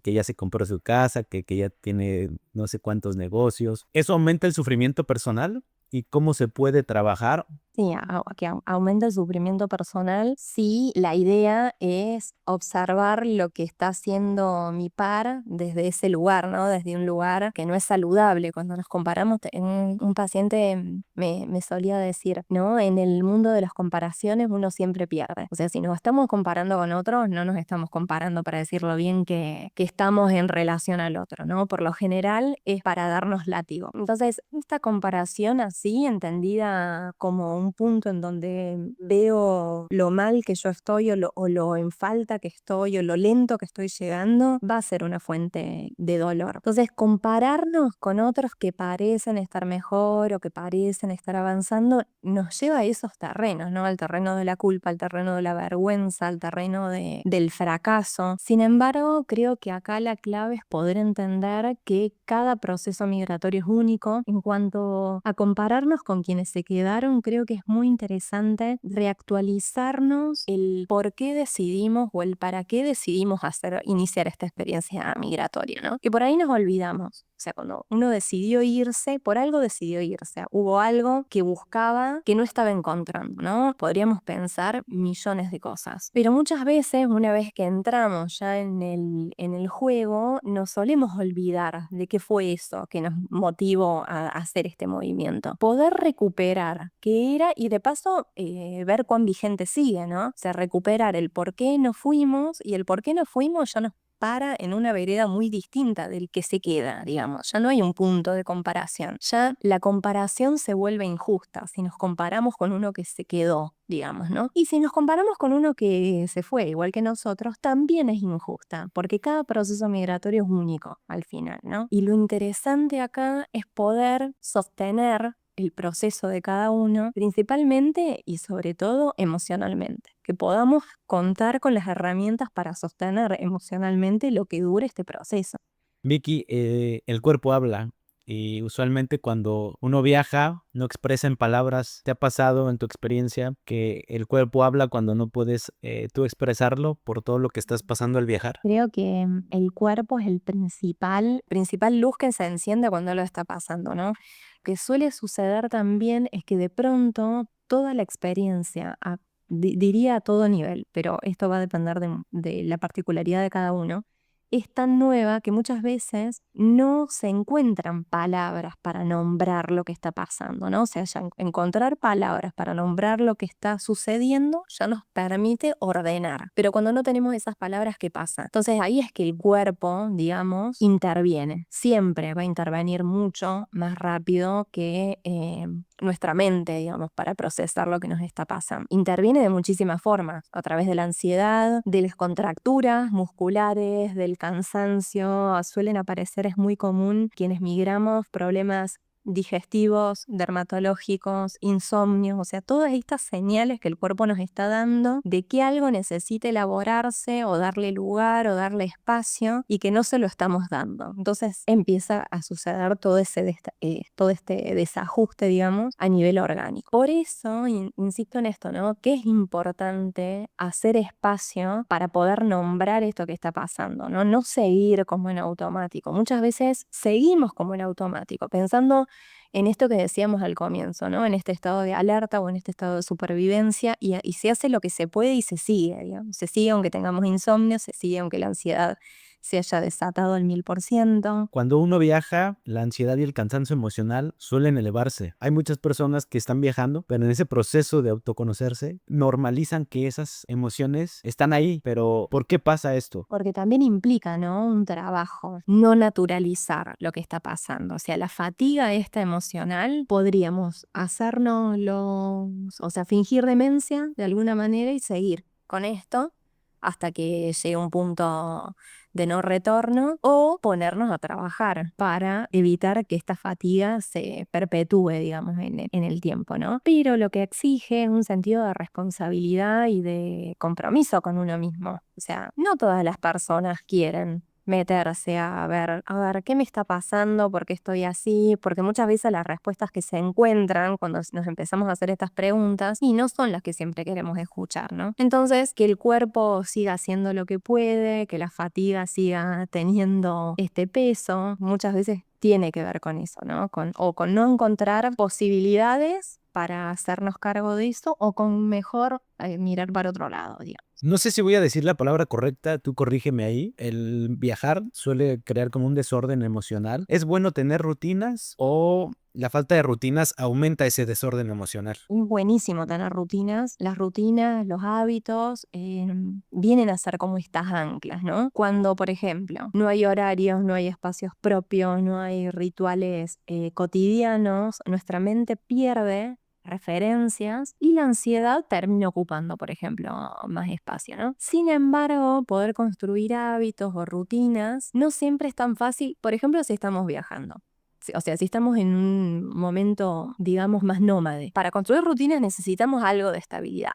ya se compró su casa, que ya tiene no sé cuántos negocios. ¿Eso aumenta el sufrimiento personal? ¿Y cómo se puede trabajar? Sí, que aumenta el sufrimiento personal si la idea es observar lo que está haciendo mi par desde ese lugar, ¿no? Desde un lugar que no es saludable. Cuando nos comparamos, un paciente me solía decir, ¿no? En el mundo de las comparaciones uno siempre pierde. O sea, si nos estamos comparando con otros, no nos estamos comparando para decirlo bien que estamos en relación al otro, ¿no? Por lo general es para darnos látigo. Entonces, esta comparación así, entendida como un punto en donde veo lo mal que yo estoy o lo en falta que estoy o lo lento que estoy llegando, va a ser una fuente de dolor. Entonces, compararnos con otros que parecen estar mejor o que parecen estar avanzando, nos lleva a esos terrenos, ¿no? Al terreno de la culpa, al terreno de la vergüenza, al terreno del fracaso. Sin embargo, creo que acá la clave es poder entender que cada proceso migratorio es único. En cuanto a compararnos con quienes se quedaron, creo que es muy interesante reactualizarnos el por qué decidimos o el para qué decidimos iniciar esta experiencia migratoria, ¿no? Que por ahí nos olvidamos. O sea, cuando uno decidió irse, por algo decidió irse. Hubo algo que buscaba que no estaba encontrando, ¿no? Podríamos pensar millones de cosas. Pero muchas veces, una vez que entramos ya en el juego, nos solemos olvidar de qué fue eso que nos motivó a hacer este movimiento. Poder recuperar qué era y de paso ver cuán vigente sigue, ¿no? O sea, recuperar el por qué nos fuimos y el por qué nos fuimos ya para en una vereda muy distinta del que se queda, digamos. Ya no hay un punto de comparación. Ya la comparación se vuelve injusta si nos comparamos con uno que se quedó, digamos, ¿no? Y si nos comparamos con uno que se fue, igual que nosotros, también es injusta, porque cada proceso migratorio es único al final, ¿no? Y lo interesante acá es poder sostener el proceso de cada uno, principalmente y sobre todo emocionalmente. Que podamos contar con las herramientas para sostener emocionalmente lo que dure este proceso. Vicky, el cuerpo habla y usualmente cuando uno viaja no expresa en palabras. ¿Te ha pasado en tu experiencia que el cuerpo habla cuando no puedes tú expresarlo por todo lo que estás pasando al viajar? Creo que el cuerpo es el principal luz que se enciende cuando lo está pasando, ¿no? Que suele suceder también es que de pronto toda la experiencia, diría a todo nivel, pero esto va a depender de la particularidad de cada uno, es tan nueva que muchas veces no se encuentran palabras para nombrar lo que está pasando, ¿no? O sea, ya encontrar palabras para nombrar lo que está sucediendo ya nos permite ordenar. Pero cuando no tenemos esas palabras, ¿qué pasa? Entonces ahí es que el cuerpo, digamos, interviene. Siempre va a intervenir mucho más rápido que nuestra mente, digamos, para procesar lo que nos está pasando. Interviene de muchísimas formas, a través de la ansiedad, de las contracturas musculares, del cansancio. Suelen aparecer, es muy común, quienes migramos, problemas digestivos, dermatológicos, insomnios, o sea, todas estas señales que el cuerpo nos está dando de que algo necesita elaborarse o darle lugar o darle espacio y que no se lo estamos dando. Entonces empieza a suceder todo este desajuste, digamos, a nivel orgánico. Por eso, insisto en esto, ¿no? Que es importante hacer espacio para poder nombrar esto que está pasando, ¿no? No seguir como en automático. Muchas veces seguimos como en automático, pensando en esto que decíamos al comienzo, ¿no? En este estado de alerta o en este estado de supervivencia y se hace lo que se puede y se sigue, digamos. Se sigue aunque tengamos insomnio, se sigue aunque la ansiedad se haya desatado al 1000%. Cuando uno viaja, la ansiedad y el cansancio emocional suelen elevarse. Hay muchas personas que están viajando, pero en ese proceso de autoconocerse, normalizan que esas emociones están ahí. Pero, ¿por qué pasa esto? Porque también implica, ¿no? Un trabajo, no naturalizar lo que está pasando. O sea, la fatiga esta emocional, podríamos o sea, fingir demencia de alguna manera y seguir con esto hasta que llegue un punto de no retorno, o ponernos a trabajar para evitar que esta fatiga se perpetúe, digamos, en el tiempo, ¿no? Pero lo que exige es un sentido de responsabilidad y de compromiso con uno mismo. O sea, no todas las personas quieren meterse a ver, qué me está pasando, por qué estoy así, porque muchas veces las respuestas que se encuentran cuando nos empezamos a hacer estas preguntas y no son las que siempre queremos escuchar, ¿no? Entonces, que el cuerpo siga haciendo lo que puede, que la fatiga siga teniendo este peso, muchas veces tiene que ver con eso, ¿no? Con no encontrar posibilidades para hacernos cargo de eso, o con mejor mirar para otro lado, digamos. No sé si voy a decir la palabra correcta, tú corrígeme ahí. El viajar suele crear como un desorden emocional. ¿Es bueno tener rutinas o la falta de rutinas aumenta ese desorden emocional? Es buenísimo tener rutinas. Las rutinas, los hábitos, vienen a ser como estas anclas, ¿no? Cuando, por ejemplo, no hay horarios, no hay espacios propios, no hay rituales cotidianos, nuestra mente pierde referencias y la ansiedad termina ocupando, por ejemplo, más espacio, ¿no? Sin embargo, poder construir hábitos o rutinas no siempre es tan fácil, por ejemplo, si estamos viajando. O sea, si estamos en un momento, digamos, más nómade. Para construir rutinas necesitamos algo de estabilidad,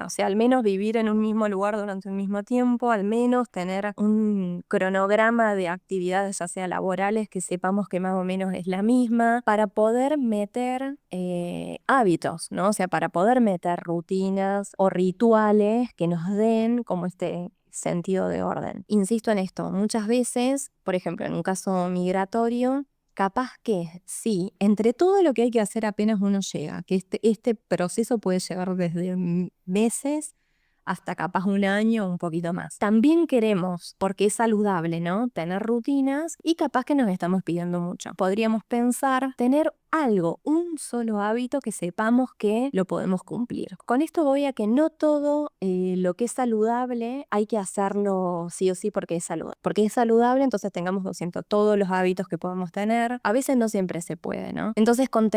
O sea, al menos vivir en un mismo lugar durante un mismo tiempo, al menos tener un cronograma de actividades, ya sea laborales, que sepamos que más o menos es la misma, para poder meter hábitos, ¿no? O sea, para poder meter rutinas o rituales que nos den como este sentido de orden. Insisto en esto, muchas veces, por ejemplo, en un caso migratorio, capaz que sí, entre todo lo que hay que hacer apenas uno llega, que este proceso puede llegar desde meses hasta capaz un año o un poquito más. También queremos, porque es saludable, ¿no? Tener rutinas, y capaz que nos estamos pidiendo mucho. Podríamos pensar tener algo, un solo hábito que sepamos que lo podemos cumplir. Con esto voy a que no todo lo que es saludable hay que hacerlo sí o sí porque es saludable. Porque es saludable, entonces tengamos 200 todos los hábitos que podemos tener. A veces no siempre se puede, ¿no? Entonces con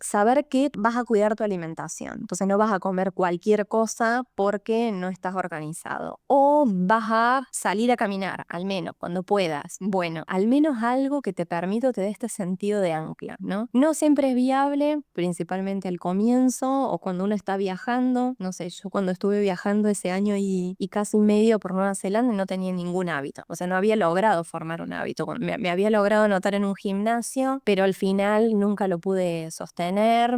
saber que vas a cuidar tu alimentación. Entonces no vas a comer cualquier cosa porque no estás organizado. O vas a salir a caminar, al menos, cuando puedas. Bueno, al menos algo que te permita, te dé este sentido de ancla, ¿no? No siempre es viable, principalmente al comienzo o cuando uno está viajando. No sé, yo cuando estuve viajando ese año y casi medio por Nueva Zelanda no tenía ningún hábito. O sea, no había logrado formar un hábito. Me había logrado anotar en un gimnasio, pero al final nunca lo pude sostener.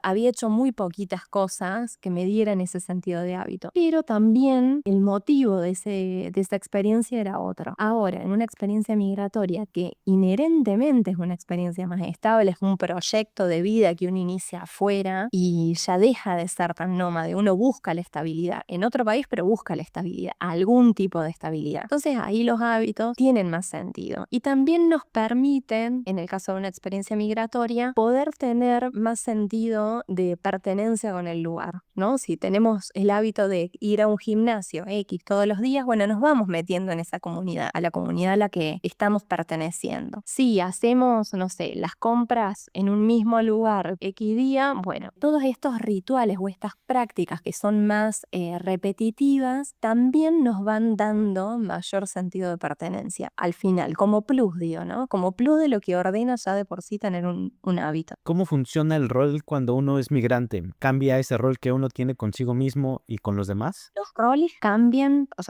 Había hecho muy poquitas cosas que me dieran ese sentido de hábito. Pero también el motivo de esa experiencia era otro. Ahora, en una experiencia migratoria que inherentemente es una experiencia más estable, es un proyecto de vida que uno inicia afuera y ya deja de ser tan nómade, uno busca la estabilidad en otro país, pero busca la estabilidad, algún tipo de estabilidad. Entonces ahí los hábitos tienen más sentido y también nos permiten, en el caso de una experiencia migratoria, poder tener más sentido de pertenencia con el lugar, ¿no? Si tenemos el hábito de ir a un gimnasio X todos los días, bueno, nos vamos metiendo en esa comunidad, a la comunidad a la que estamos perteneciendo. Si hacemos, no sé, las compras en un mismo lugar X día, bueno, todos estos rituales o estas prácticas que son más repetitivas también nos van dando mayor sentido de pertenencia al final, como plus, digo, ¿no? Como plus de lo que ordena ya de por sí tener un hábito. ¿Cómo funciona el rol cuando uno es migrante? ¿Cambia ese rol que uno tiene consigo mismo y con los demás? Los roles cambian, o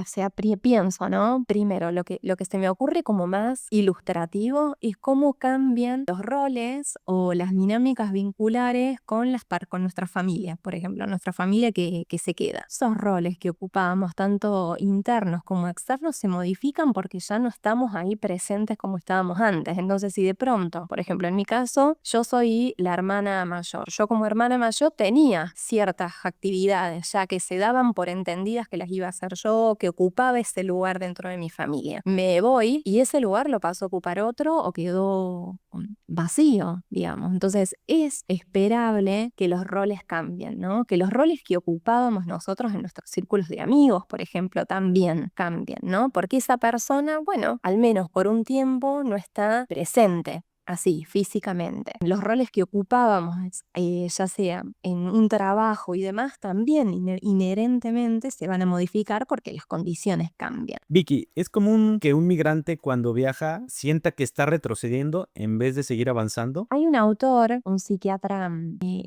sea, pienso, ¿no? Primero, lo que se me ocurre como más ilustrativo es cómo cambian los roles o las dinámicas vinculares con nuestra familia, por ejemplo, nuestra familia que se queda. Esos roles que ocupábamos, tanto internos como externos, se modifican porque ya no estamos ahí presentes como estábamos antes. Entonces, si de pronto, por ejemplo, en mi caso, yo soy la hermana mayor. Yo como hermana mayor tenía ciertas actividades ya que se daban por entendidas que las iba a hacer yo, que ocupaba ese lugar dentro de mi familia. Me voy y ese lugar lo pasó a ocupar otro o quedó vacío, digamos. Entonces es esperable que los roles cambien, ¿no? Que los roles que ocupábamos nosotros en nuestros círculos de amigos, por ejemplo, también cambien, ¿no? Porque esa persona, bueno, al menos por un tiempo no está presente. Así, físicamente. Los roles que ocupábamos, ya sea en un trabajo y demás, también inherentemente se van a modificar porque las condiciones cambian. Vicky, ¿es común que un migrante cuando viaja sienta que está retrocediendo en vez de seguir avanzando? Hay un autor, un psiquiatra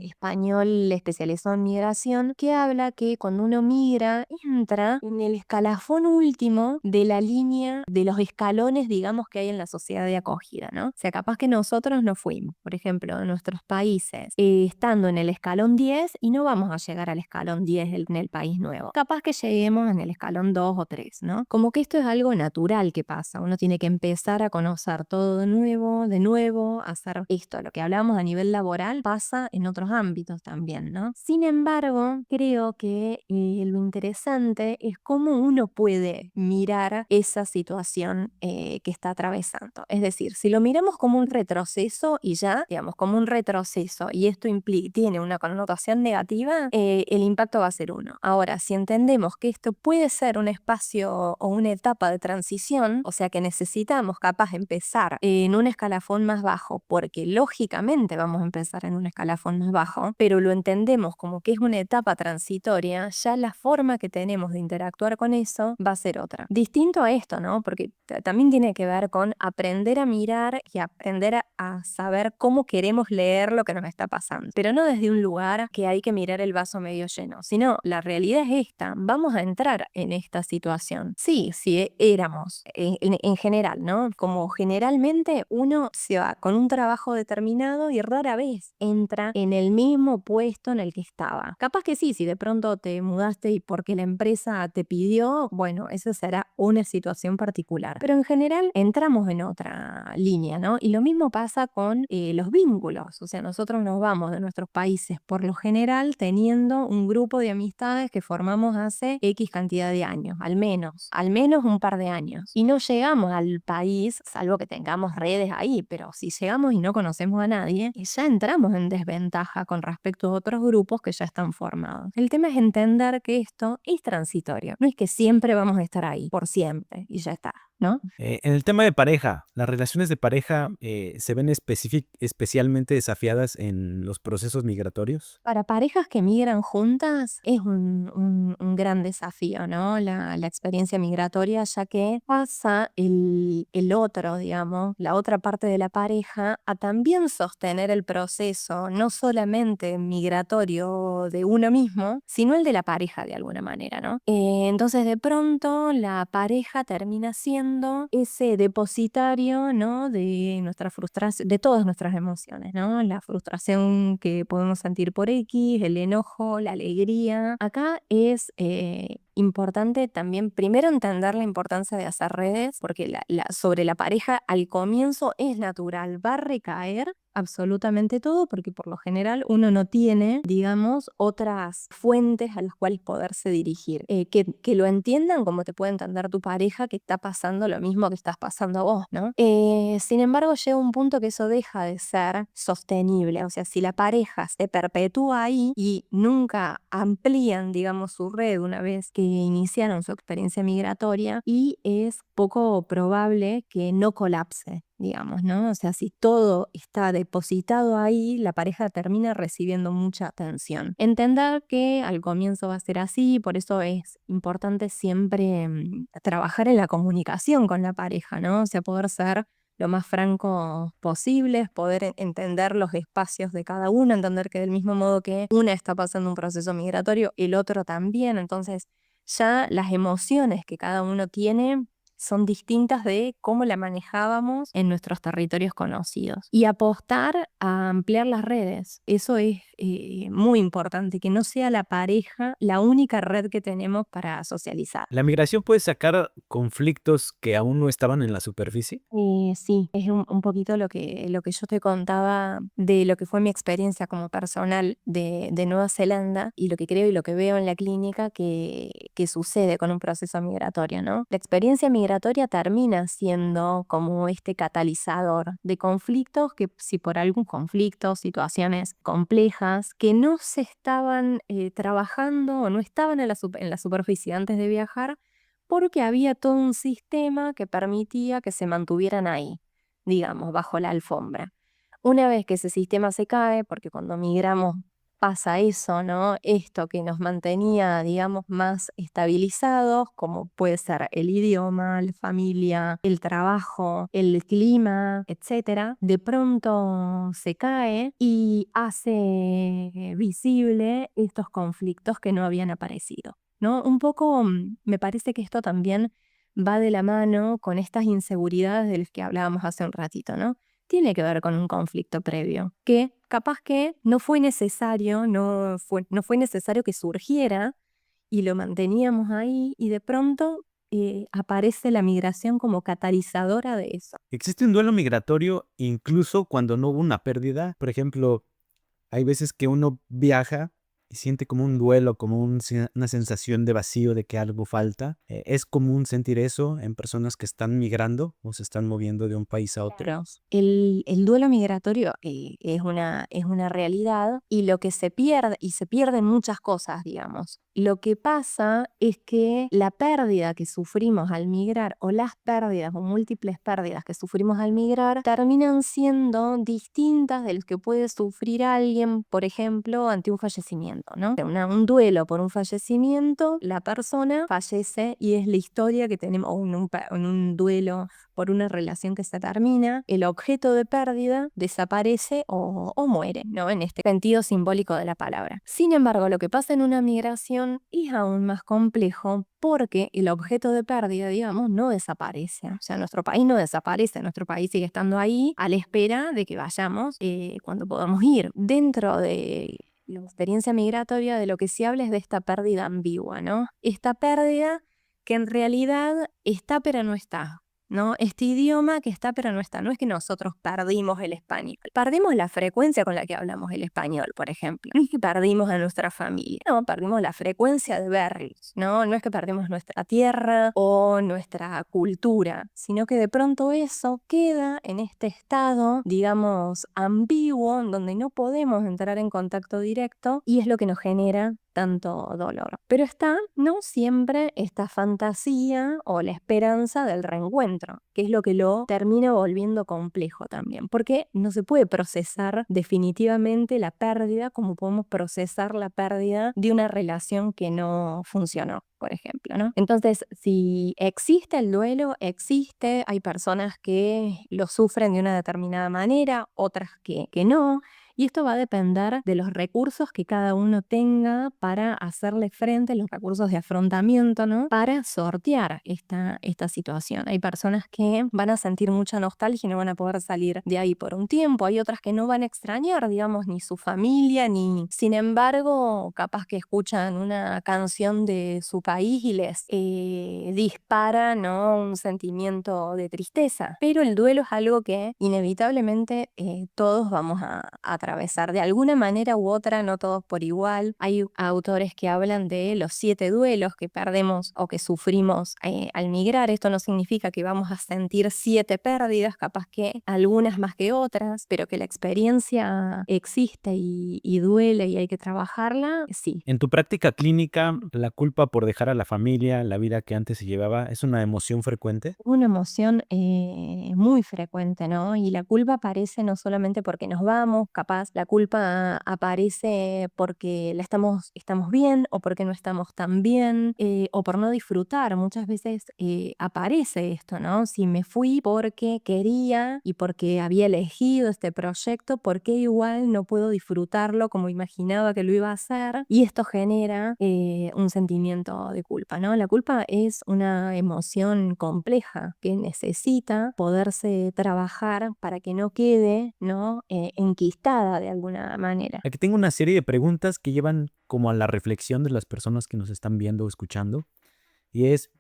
español especializado en migración, que habla que cuando uno migra, entra en el escalafón último de la línea de los escalones, digamos, que hay en la sociedad de acogida, ¿no? O sea, capaz que nosotros no fuimos, por ejemplo, en nuestros países, estando en el escalón 10 y no vamos a llegar al escalón 10 en el país nuevo. Capaz que lleguemos en el escalón 2 o 3, ¿no? Como que esto es algo natural que pasa. Uno tiene que empezar a conocer todo de nuevo, hacer esto. Lo que hablamos a nivel laboral pasa en otros ámbitos también, ¿no? Sin embargo, creo que lo interesante es cómo uno puede mirar esa situación que está atravesando. Es decir, si lo miramos como un retroceso y ya, digamos, como un retroceso y esto tiene una connotación negativa, el impacto va a ser uno. Ahora, si entendemos que esto puede ser un espacio o una etapa de transición, o sea que necesitamos capaz empezar en un escalafón más bajo, porque lógicamente vamos a empezar en un escalafón más bajo, pero lo entendemos como que es una etapa transitoria, ya la forma que tenemos de interactuar con eso va a ser otra. Distinto a esto, ¿no? Porque también tiene que ver con aprender a mirar y aprender a saber cómo queremos leer lo que nos está pasando, pero no desde un lugar que hay que mirar el vaso medio lleno, sino la realidad es esta, vamos a entrar en esta situación. Sí, sí, éramos en general, ¿no? Como generalmente uno se va con un trabajo determinado y rara vez entra en el mismo puesto en el que estaba. Capaz que sí, si de pronto te mudaste y porque la empresa te pidió, bueno, eso será una situación particular. Pero en general entramos en otra línea, ¿no? Y lo mismo mismo pasa con los vínculos. O sea, nosotros nos vamos de nuestros países por lo general teniendo un grupo de amistades que formamos hace X cantidad de años, al menos un par de años. Y no llegamos al país, salvo que tengamos redes ahí, pero si llegamos y no conocemos a nadie, ya entramos en desventaja con respecto a otros grupos que ya están formados. El tema es entender que esto es transitorio. No es que siempre vamos a estar ahí, por siempre, y ya está, ¿no? En el tema de pareja, las relaciones de pareja se ven especialmente desafiadas en los procesos migratorios. Para parejas que migran juntas es un gran desafío, ¿no? La experiencia migratoria, ya que pasa el otro, digamos, la otra parte de la pareja, a también sostener el proceso, no solamente migratorio de uno mismo, sino el de la pareja de alguna manera, ¿no? Entonces, de pronto, la pareja termina siendo ese depositario, ¿no? De nuestra frustración, de todas nuestras emociones, ¿no? La frustración que podemos sentir por X, el enojo, la alegría. Acá es importante también, primero, entender la importancia de hacer redes, porque sobre la pareja al comienzo es natural, va a recaer absolutamente todo, porque por lo general uno no tiene, digamos, otras fuentes a las cuales poderse dirigir. Que lo entiendan como te puede entender tu pareja, que está pasando lo mismo que estás pasando vos, ¿no? Sin embargo, llega un punto que eso deja de ser sostenible. O sea, si la pareja se perpetúa ahí y nunca amplían, digamos, su red una vez que iniciaron su experiencia migratoria, y es poco probable que no colapse, digamos, ¿no? O sea, si todo está depositado ahí, la pareja termina recibiendo mucha atención. Entender que al comienzo va a ser así, por eso es importante siempre trabajar en la comunicación con la pareja, ¿no? O sea, poder ser lo más franco posible, poder entender los espacios de cada uno, entender que del mismo modo que una está pasando un proceso migratorio, el otro también. Entonces, ya las emociones que cada uno tiene son distintas de cómo la manejábamos en nuestros territorios conocidos. Y apostar a ampliar las redes, eso es muy importante, que no sea la pareja la única red que tenemos para socializar. ¿La migración puede sacar conflictos que aún no estaban en la superficie? Sí, es un poquito lo que yo te contaba de lo que fue mi experiencia como personal de Nueva Zelanda, y lo que creo y lo que veo en la clínica que sucede con un proceso migratorio, ¿no? La experiencia migratoria termina siendo como este catalizador de conflictos que, si por algún conflicto, situaciones complejas que no se estaban trabajando o no estaban en la superficie antes de viajar, porque había todo un sistema que permitía que se mantuvieran ahí, digamos, bajo la alfombra. Una vez que ese sistema se cae, porque cuando migramos pasa eso, ¿no? Esto que nos mantenía, digamos, más estabilizados, como puede ser el idioma, la familia, el trabajo, el clima, etcétera, de pronto se cae y hace visible estos conflictos que no habían aparecido, ¿no? Un poco me parece que esto también va de la mano con estas inseguridades de las que hablábamos hace un ratito, ¿no? Tiene que ver con un conflicto previo, que capaz que no fue necesario, no fue necesario que surgiera, y lo manteníamos ahí, y de pronto aparece la migración como catalizadora de eso. ¿Existe un duelo migratorio incluso cuando no hubo una pérdida? Por ejemplo, hay veces que uno viaja y siente como un duelo, como una sensación de vacío, de que algo falta. ¿Es común sentir eso en personas que están migrando o se están moviendo de un país a otro? Claro. El duelo migratorio es una realidad, y lo que se pierde, y se pierden muchas cosas, digamos. Lo que pasa es que la pérdida que sufrimos al migrar, o las pérdidas o múltiples pérdidas que sufrimos al migrar, terminan siendo distintas de las que puede sufrir alguien, por ejemplo, ante un fallecimiento, ¿no? Un duelo por un fallecimiento, la persona fallece y es la historia que tenemos, o en un duelo por una relación que se termina, el objeto de pérdida desaparece o muere, ¿no? En este sentido simbólico de la palabra. Sin embargo, lo que pasa en una migración es aún más complejo, porque el objeto de pérdida, digamos, no desaparece. O sea, nuestro país no desaparece, nuestro país sigue estando ahí a la espera de que vayamos cuando podamos ir. Dentro de la experiencia migratoria, de lo que se habla es de esta pérdida ambigua, ¿no? Esta pérdida que en realidad está pero no está. ¿no? Este idioma que está pero no está. No es que nosotros perdimos el español. Perdimos la frecuencia con la que hablamos el español, por ejemplo. No es que perdimos a nuestra familia. No, perdimos la frecuencia de verlos, ¿no? No es que perdimos nuestra tierra o nuestra cultura, sino que de pronto eso queda en este estado, digamos, ambiguo, en donde no podemos entrar en contacto directo y es lo que nos genera tanto dolor. Pero está no siempre esta fantasía o la esperanza del reencuentro, que es lo que lo termina volviendo complejo también, porque no se puede procesar definitivamente la pérdida como podemos procesar la pérdida de una relación que no funcionó, por ejemplo, ¿no? Entonces, si existe el duelo, existe, hay personas que lo sufren de una determinada manera, otras que no. Y esto va a depender de los recursos que cada uno tenga para hacerle frente, los recursos de afrontamiento, ¿no? Para sortear esta situación. Hay personas que van a sentir mucha nostalgia y no van a poder salir de ahí por un tiempo. Hay otras que no van a extrañar, digamos, ni su familia, ni... Sin embargo, capaz que escuchan una canción de su país y les dispara, ¿no? Un sentimiento de tristeza. Pero el duelo es algo que inevitablemente todos vamos a atravesar de alguna manera u otra, no todos por igual. Hay autores que hablan de los 7 duelos que perdemos o que sufrimos al migrar. Esto no significa que vamos a sentir 7 pérdidas, capaz que algunas más que otras, pero que la experiencia existe y duele y hay que trabajarla, sí. En tu práctica clínica, ¿la culpa por dejar a la familia, la vida que antes se llevaba, es una emoción frecuente? Una emoción muy frecuente, ¿no? Y la culpa aparece no solamente porque nos vamos, capaz la culpa aparece porque estamos bien o porque no estamos tan bien o por no disfrutar. Muchas veces aparece esto, ¿no? Si me fui porque quería y porque había elegido este proyecto, ¿por qué igual no puedo disfrutarlo como imaginaba que lo iba a hacer? Y esto genera un sentimiento de culpa, ¿no? La culpa es una emoción compleja que necesita poderse trabajar para que no quede, ¿no? Enquistada de alguna manera. Aquí tengo una serie de preguntas que llevan como a la reflexión de las personas que nos están viendo o escuchando. Y es,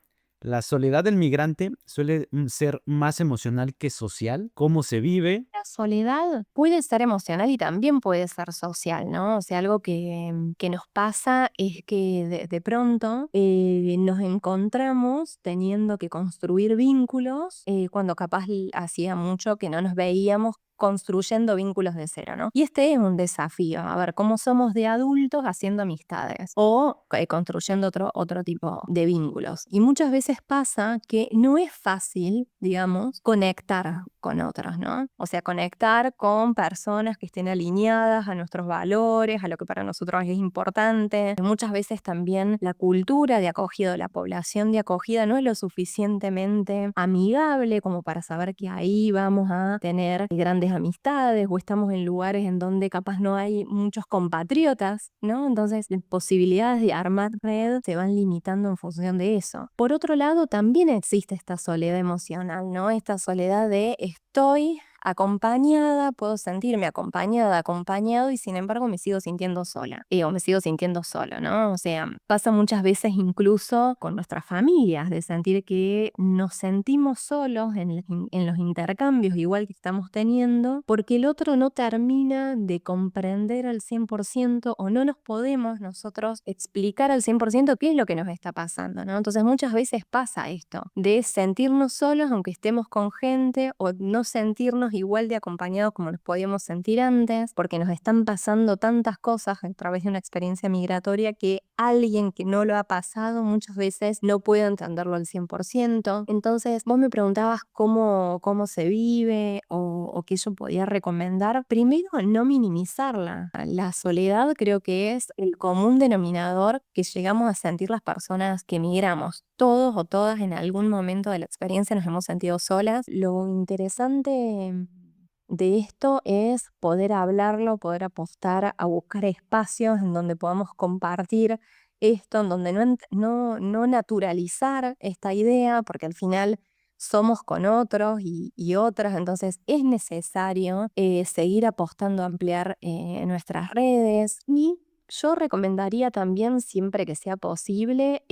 ¿la soledad del migrante suele ser más emocional que social? ¿Cómo se vive? La soledad puede ser emocional y también puede ser social, ¿no? O sea, algo que nos pasa es que de pronto nos encontramos teniendo que construir vínculos cuando capaz hacía mucho que no nos veíamos construyendo vínculos de cero, ¿no? Y este es un desafío, a ver, cómo somos de adultos haciendo amistades o construyendo otro tipo de vínculos. Y muchas veces pasa que no es fácil, digamos, conectar con otros, ¿no? O sea, conectar con personas que estén alineadas a nuestros valores, a lo que para nosotros es importante. Muchas veces también la cultura de acogida, la población de acogida no es lo suficientemente amigable como para saber que ahí vamos a tener grandes amistades o estamos en lugares en donde capaz no hay muchos compatriotas, ¿no? Entonces, las posibilidades de armar red se van limitando en función de eso. Por otro lado, también existe esta soledad emocional, ¿no? Esta soledad de estoy acompañada, puedo sentirme acompañada, acompañado y sin embargo me sigo sintiendo sola o me sigo sintiendo solo, ¿no? O sea, pasa muchas veces incluso con nuestras familias de sentir que nos sentimos solos en los intercambios igual que estamos teniendo porque el otro no termina de comprender al 100% o no nos podemos nosotros explicar al 100% qué es lo que nos está pasando, ¿no? Entonces muchas veces pasa esto de sentirnos solos aunque estemos con gente o no sentirnos igual de acompañados como nos podíamos sentir antes, porque nos están pasando tantas cosas a través de una experiencia migratoria que alguien que no lo ha pasado muchas veces no puede entenderlo al 100%. Entonces, vos me preguntabas cómo se vive o qué yo podía recomendar. Primero, no minimizarla. La soledad creo que es el común denominador que llegamos a sentir las personas que migramos. Todos o todas en algún momento de la experiencia nos hemos sentido solas. Lo interesante de esto es poder hablarlo, poder apostar a buscar espacios en donde podamos compartir esto, en donde no naturalizar esta idea, porque al final somos con otros y otras, entonces es necesario seguir apostando a ampliar nuestras redes y yo recomendaría también, siempre que sea posible,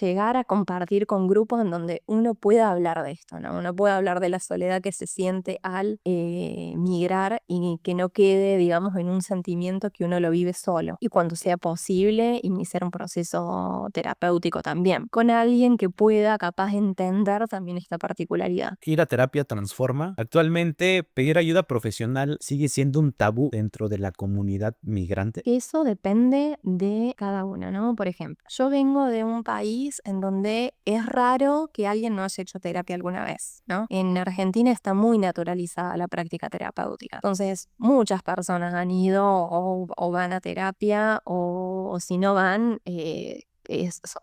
llegar a compartir con grupos en donde uno pueda hablar de esto, ¿no? Uno pueda hablar de la soledad que se siente al migrar y que no quede, digamos, en un sentimiento que uno lo vive solo. Y cuando sea posible, iniciar un proceso terapéutico también, con alguien que pueda capaz entender también esta particularidad. Ir a terapia transforma. Actualmente, pedir ayuda profesional sigue siendo un tabú dentro de la comunidad migrante. Eso depende de cada uno, ¿no? Por ejemplo, yo vengo de un país en donde es raro que alguien no haya hecho terapia alguna vez, ¿no? En Argentina está muy naturalizada la práctica terapéutica. Entonces, muchas personas han ido o van a terapia o si no van,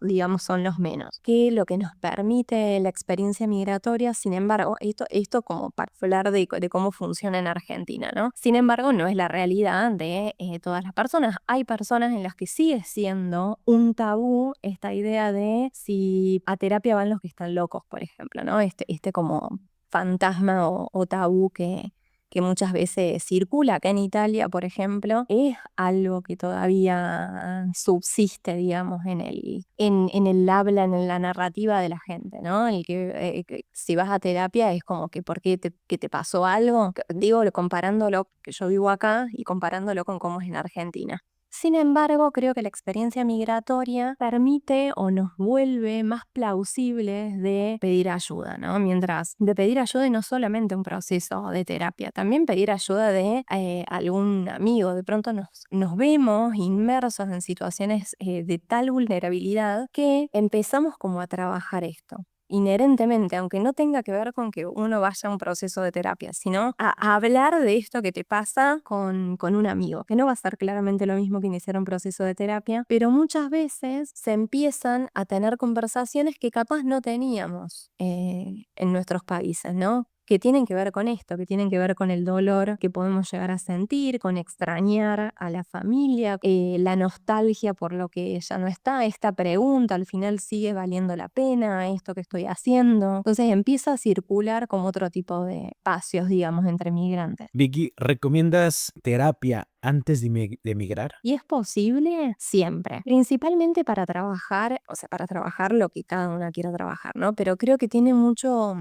digamos, son los menos. Que lo que nos permite la experiencia migratoria, sin embargo, esto como para hablar de cómo funciona en Argentina, ¿no? Sin embargo, no es la realidad de todas las personas. Hay personas en las que sigue siendo un tabú esta idea de si a terapia van los que están locos, por ejemplo, ¿no? Este como fantasma o tabú que muchas veces circula acá en Italia, por ejemplo, es algo que todavía subsiste, digamos, en el habla, en la narrativa de la gente, ¿no? Que si vas a terapia es como que ¿por qué que te pasó algo? Digo, comparándolo, que yo vivo acá y comparándolo con cómo es en Argentina. Sin embargo, creo que la experiencia migratoria permite o nos vuelve más plausibles de pedir ayuda, ¿no? Mientras de pedir ayuda y no solamente un proceso de terapia, también pedir ayuda de algún amigo. De pronto nos vemos inmersos en situaciones de tal vulnerabilidad que empezamos como a trabajar esto inherentemente, aunque no tenga que ver con que uno vaya a un proceso de terapia, sino a hablar de esto que te pasa con un amigo, que no va a ser claramente lo mismo que iniciar un proceso de terapia, pero muchas veces se empiezan a tener conversaciones que capaz no teníamos en nuestros países, ¿no? Que tienen que ver con esto, que tienen que ver con el dolor que podemos llegar a sentir, con extrañar a la familia, la nostalgia por lo que ya no está, esta pregunta, al final sigue valiendo la pena, esto que estoy haciendo. Entonces empieza a circular como otro tipo de espacios, digamos, entre migrantes. Vicky, ¿recomiendas terapia antes de emigrar? ¿Y es posible? Siempre. Principalmente para trabajar, o sea, para trabajar lo que cada una quiera trabajar, ¿no? Pero creo que tiene mucho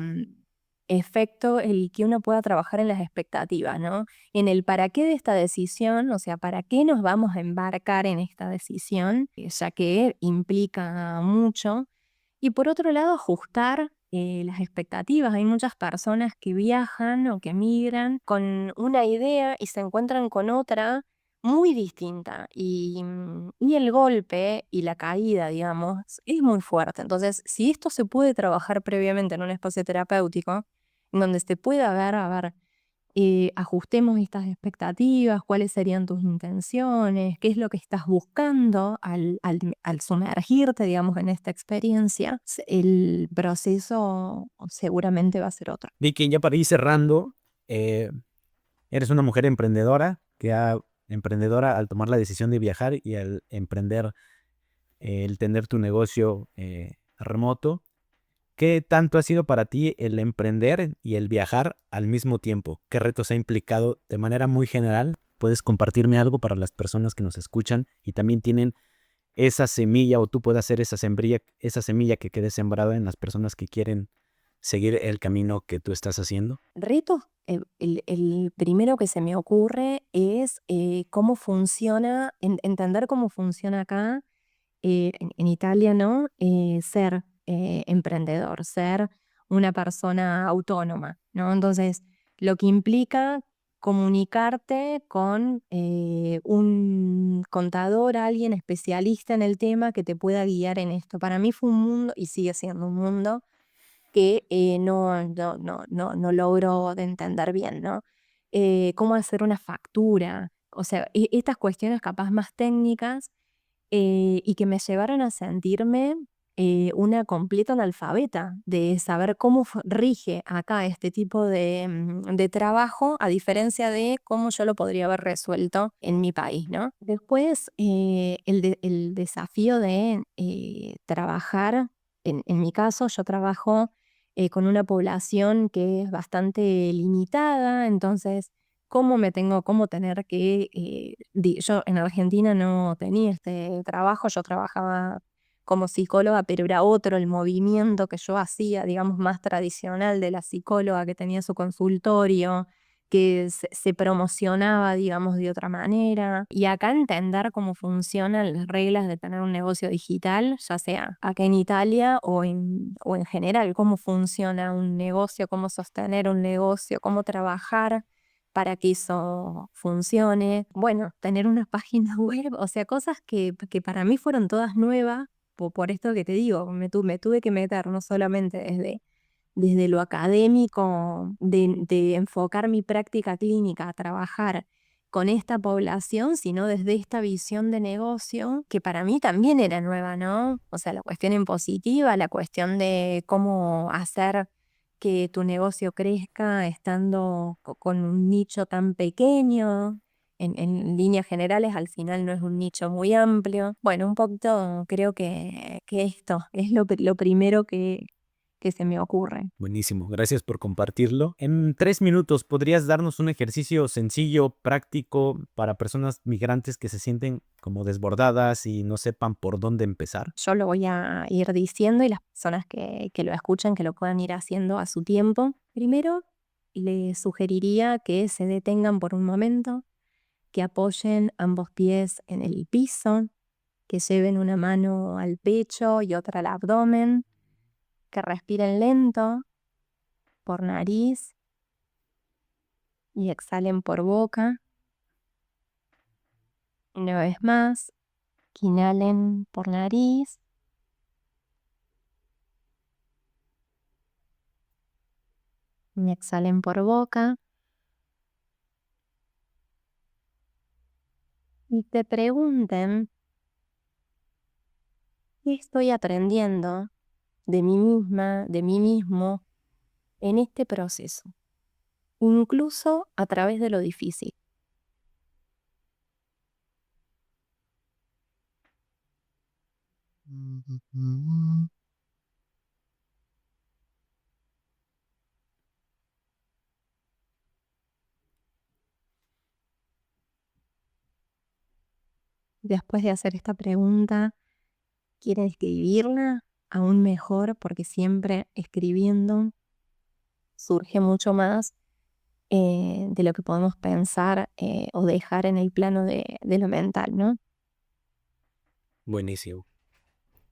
efecto el que uno pueda trabajar en las expectativas, ¿no? En el para qué de esta decisión, o sea, para qué nos vamos a embarcar en esta decisión, ya que implica mucho. Y por otro lado, ajustar las expectativas. Hay muchas personas que viajan o que migran con una idea y se encuentran con otra muy distinta. Y el golpe y la caída, digamos, es muy fuerte. Entonces, si esto se puede trabajar previamente en un espacio terapéutico, en donde se pueda ver, a ver, ajustemos estas expectativas, cuáles serían tus intenciones, qué es lo que estás buscando al sumergirte, digamos, en esta experiencia, el proceso seguramente va a ser otro. Vicky, ya para ir cerrando, eres una mujer emprendedora emprendedora al tomar la decisión de viajar y al emprender, el tener tu negocio remoto. ¿Qué tanto ha sido para ti el emprender y el viajar al mismo tiempo? ¿Qué retos ha implicado de manera muy general? ¿Puedes compartirme algo para las personas que nos escuchan y también tienen esa semilla o tú puedas hacer esa semilla que quede sembrada en las personas que quieren seguir el camino que tú estás haciendo? Retos, el primero que se me ocurre es cómo funciona, entender cómo funciona acá, en Italia, ¿no? Ser emprendedor, ser una persona autónoma, ¿no? Entonces, lo que implica comunicarte con un contador, alguien especialista en el tema que te pueda guiar en esto. Para mí fue un mundo, y sigue siendo un mundo, que no logro de entender bien, ¿no? Cómo hacer una factura, o sea, estas cuestiones capaz más técnicas y que me llevaron a sentirme una completa analfabeta de saber cómo rige acá este tipo de trabajo, a diferencia de cómo yo lo podría haber resuelto en mi país, ¿no? Después, el desafío de trabajar, en mi caso, yo trabajo con una población que es bastante limitada, entonces cómo tener que, yo en Argentina no tenía este trabajo, yo trabajaba como psicóloga, pero era otro el movimiento que yo hacía, digamos, más tradicional de la psicóloga que tenía su consultorio, que se promocionaba, digamos, de otra manera. Y acá entender cómo funcionan las reglas de tener un negocio digital, ya sea acá en Italia o en general, cómo funciona un negocio, cómo sostener un negocio, cómo trabajar para que eso funcione. Bueno, tener una página web, o sea, cosas que para mí fueron todas nuevas, por esto que te digo, me tuve que meter no solamente desde lo académico, de enfocar mi práctica clínica a trabajar con esta población, sino desde esta visión de negocio, que para mí también era nueva, ¿no? O sea, la cuestión impositiva, la cuestión de cómo hacer que tu negocio crezca estando con un nicho tan pequeño. En líneas generales, al final no es un nicho muy amplio. Bueno, un poquito creo que esto es lo primero que se me ocurre. Buenísimo, gracias por compartirlo. En 3 minutos, ¿podrías darnos un ejercicio sencillo, práctico, para personas migrantes que se sienten como desbordadas y no sepan por dónde empezar? Yo lo voy a ir diciendo y las personas que lo escuchan que lo puedan ir haciendo a su tiempo. Primero, les sugeriría que se detengan por un momento, que apoyen ambos pies en el piso, que lleven una mano al pecho y otra al abdomen, que respiren lento por nariz y exhalen por boca. Una vez más, que inhalen por nariz y exhalen por boca. Y te pregunten, ¿qué estoy aprendiendo de mí misma, de mí mismo, en este proceso? Incluso a través de lo difícil. Después de hacer esta pregunta, ¿quieren escribirla? Aún mejor, porque siempre escribiendo surge mucho más de lo que podemos pensar o dejar en el plano de lo mental, ¿no? Buenísimo.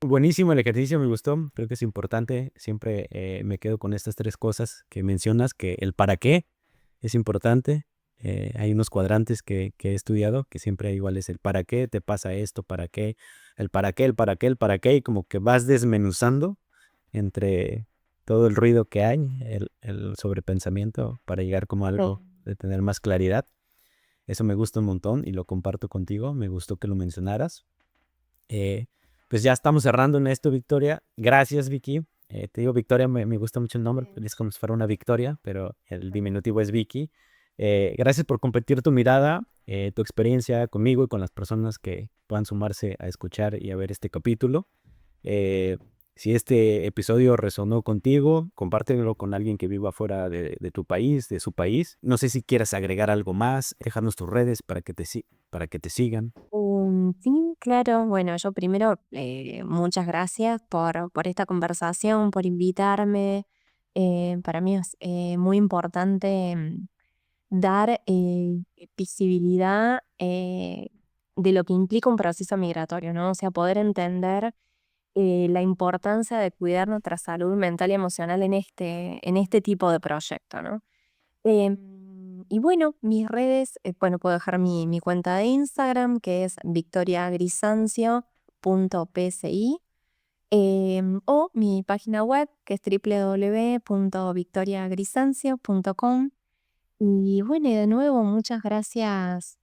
Buenísimo el ejercicio, me gustó. Creo que es importante. Siempre me quedo con estas 3 cosas que mencionas, que el para qué es importante. Hay unos cuadrantes que he estudiado que siempre igual es el para qué te pasa esto, para qué, el para qué, el para qué, el para qué, y como que vas desmenuzando entre todo el ruido que hay, el sobrepensamiento para llegar como a algo de tener más claridad. Eso me gusta un montón y lo comparto contigo. Me gustó que lo mencionaras. Eh, pues ya estamos cerrando en esto, Victoria. Gracias, Vicky. Te digo Victoria, me gusta mucho el nombre, es como si fuera una victoria, pero el diminutivo es Vicky. Gracias por compartir tu mirada, tu experiencia conmigo y con las personas que puedan sumarse a escuchar y a ver este capítulo. Eh, si este episodio resonó contigo, compártelo con alguien que viva fuera de tu país, de su país. No sé si quieras agregar algo más, déjanos tus redes para que te sigan. Sí, claro. Bueno, yo primero, muchas gracias por esta conversación, por invitarme. Para mí es muy importante dar visibilidad de lo que implica un proceso migratorio, ¿no? O sea, poder entender la importancia de cuidar nuestra salud mental y emocional en este tipo de proyecto, ¿no? Y bueno, mis redes, bueno, puedo dejar mi cuenta de Instagram, que es victoriagrisancio.psi, o mi página web, que es www.victoriagrisancio.com. Y bueno, y de nuevo, muchas gracias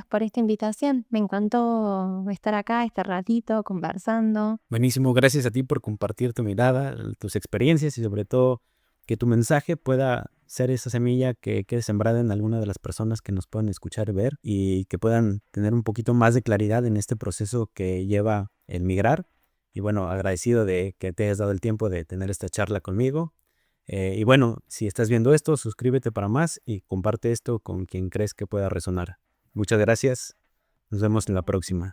por esta invitación. Me encantó estar acá este ratito conversando. Buenísimo, gracias a ti por compartir tu mirada, tus experiencias y sobre todo que tu mensaje pueda ser esa semilla que quede sembrada en alguna de las personas que nos puedan escuchar y ver y que puedan tener un poquito más de claridad en este proceso que lleva el migrar. Y bueno, agradecido de que te hayas dado el tiempo de tener esta charla conmigo. Y bueno, si estás viendo esto, suscríbete para más y comparte esto con quien crees que pueda resonar. Muchas gracias. Nos vemos en la próxima.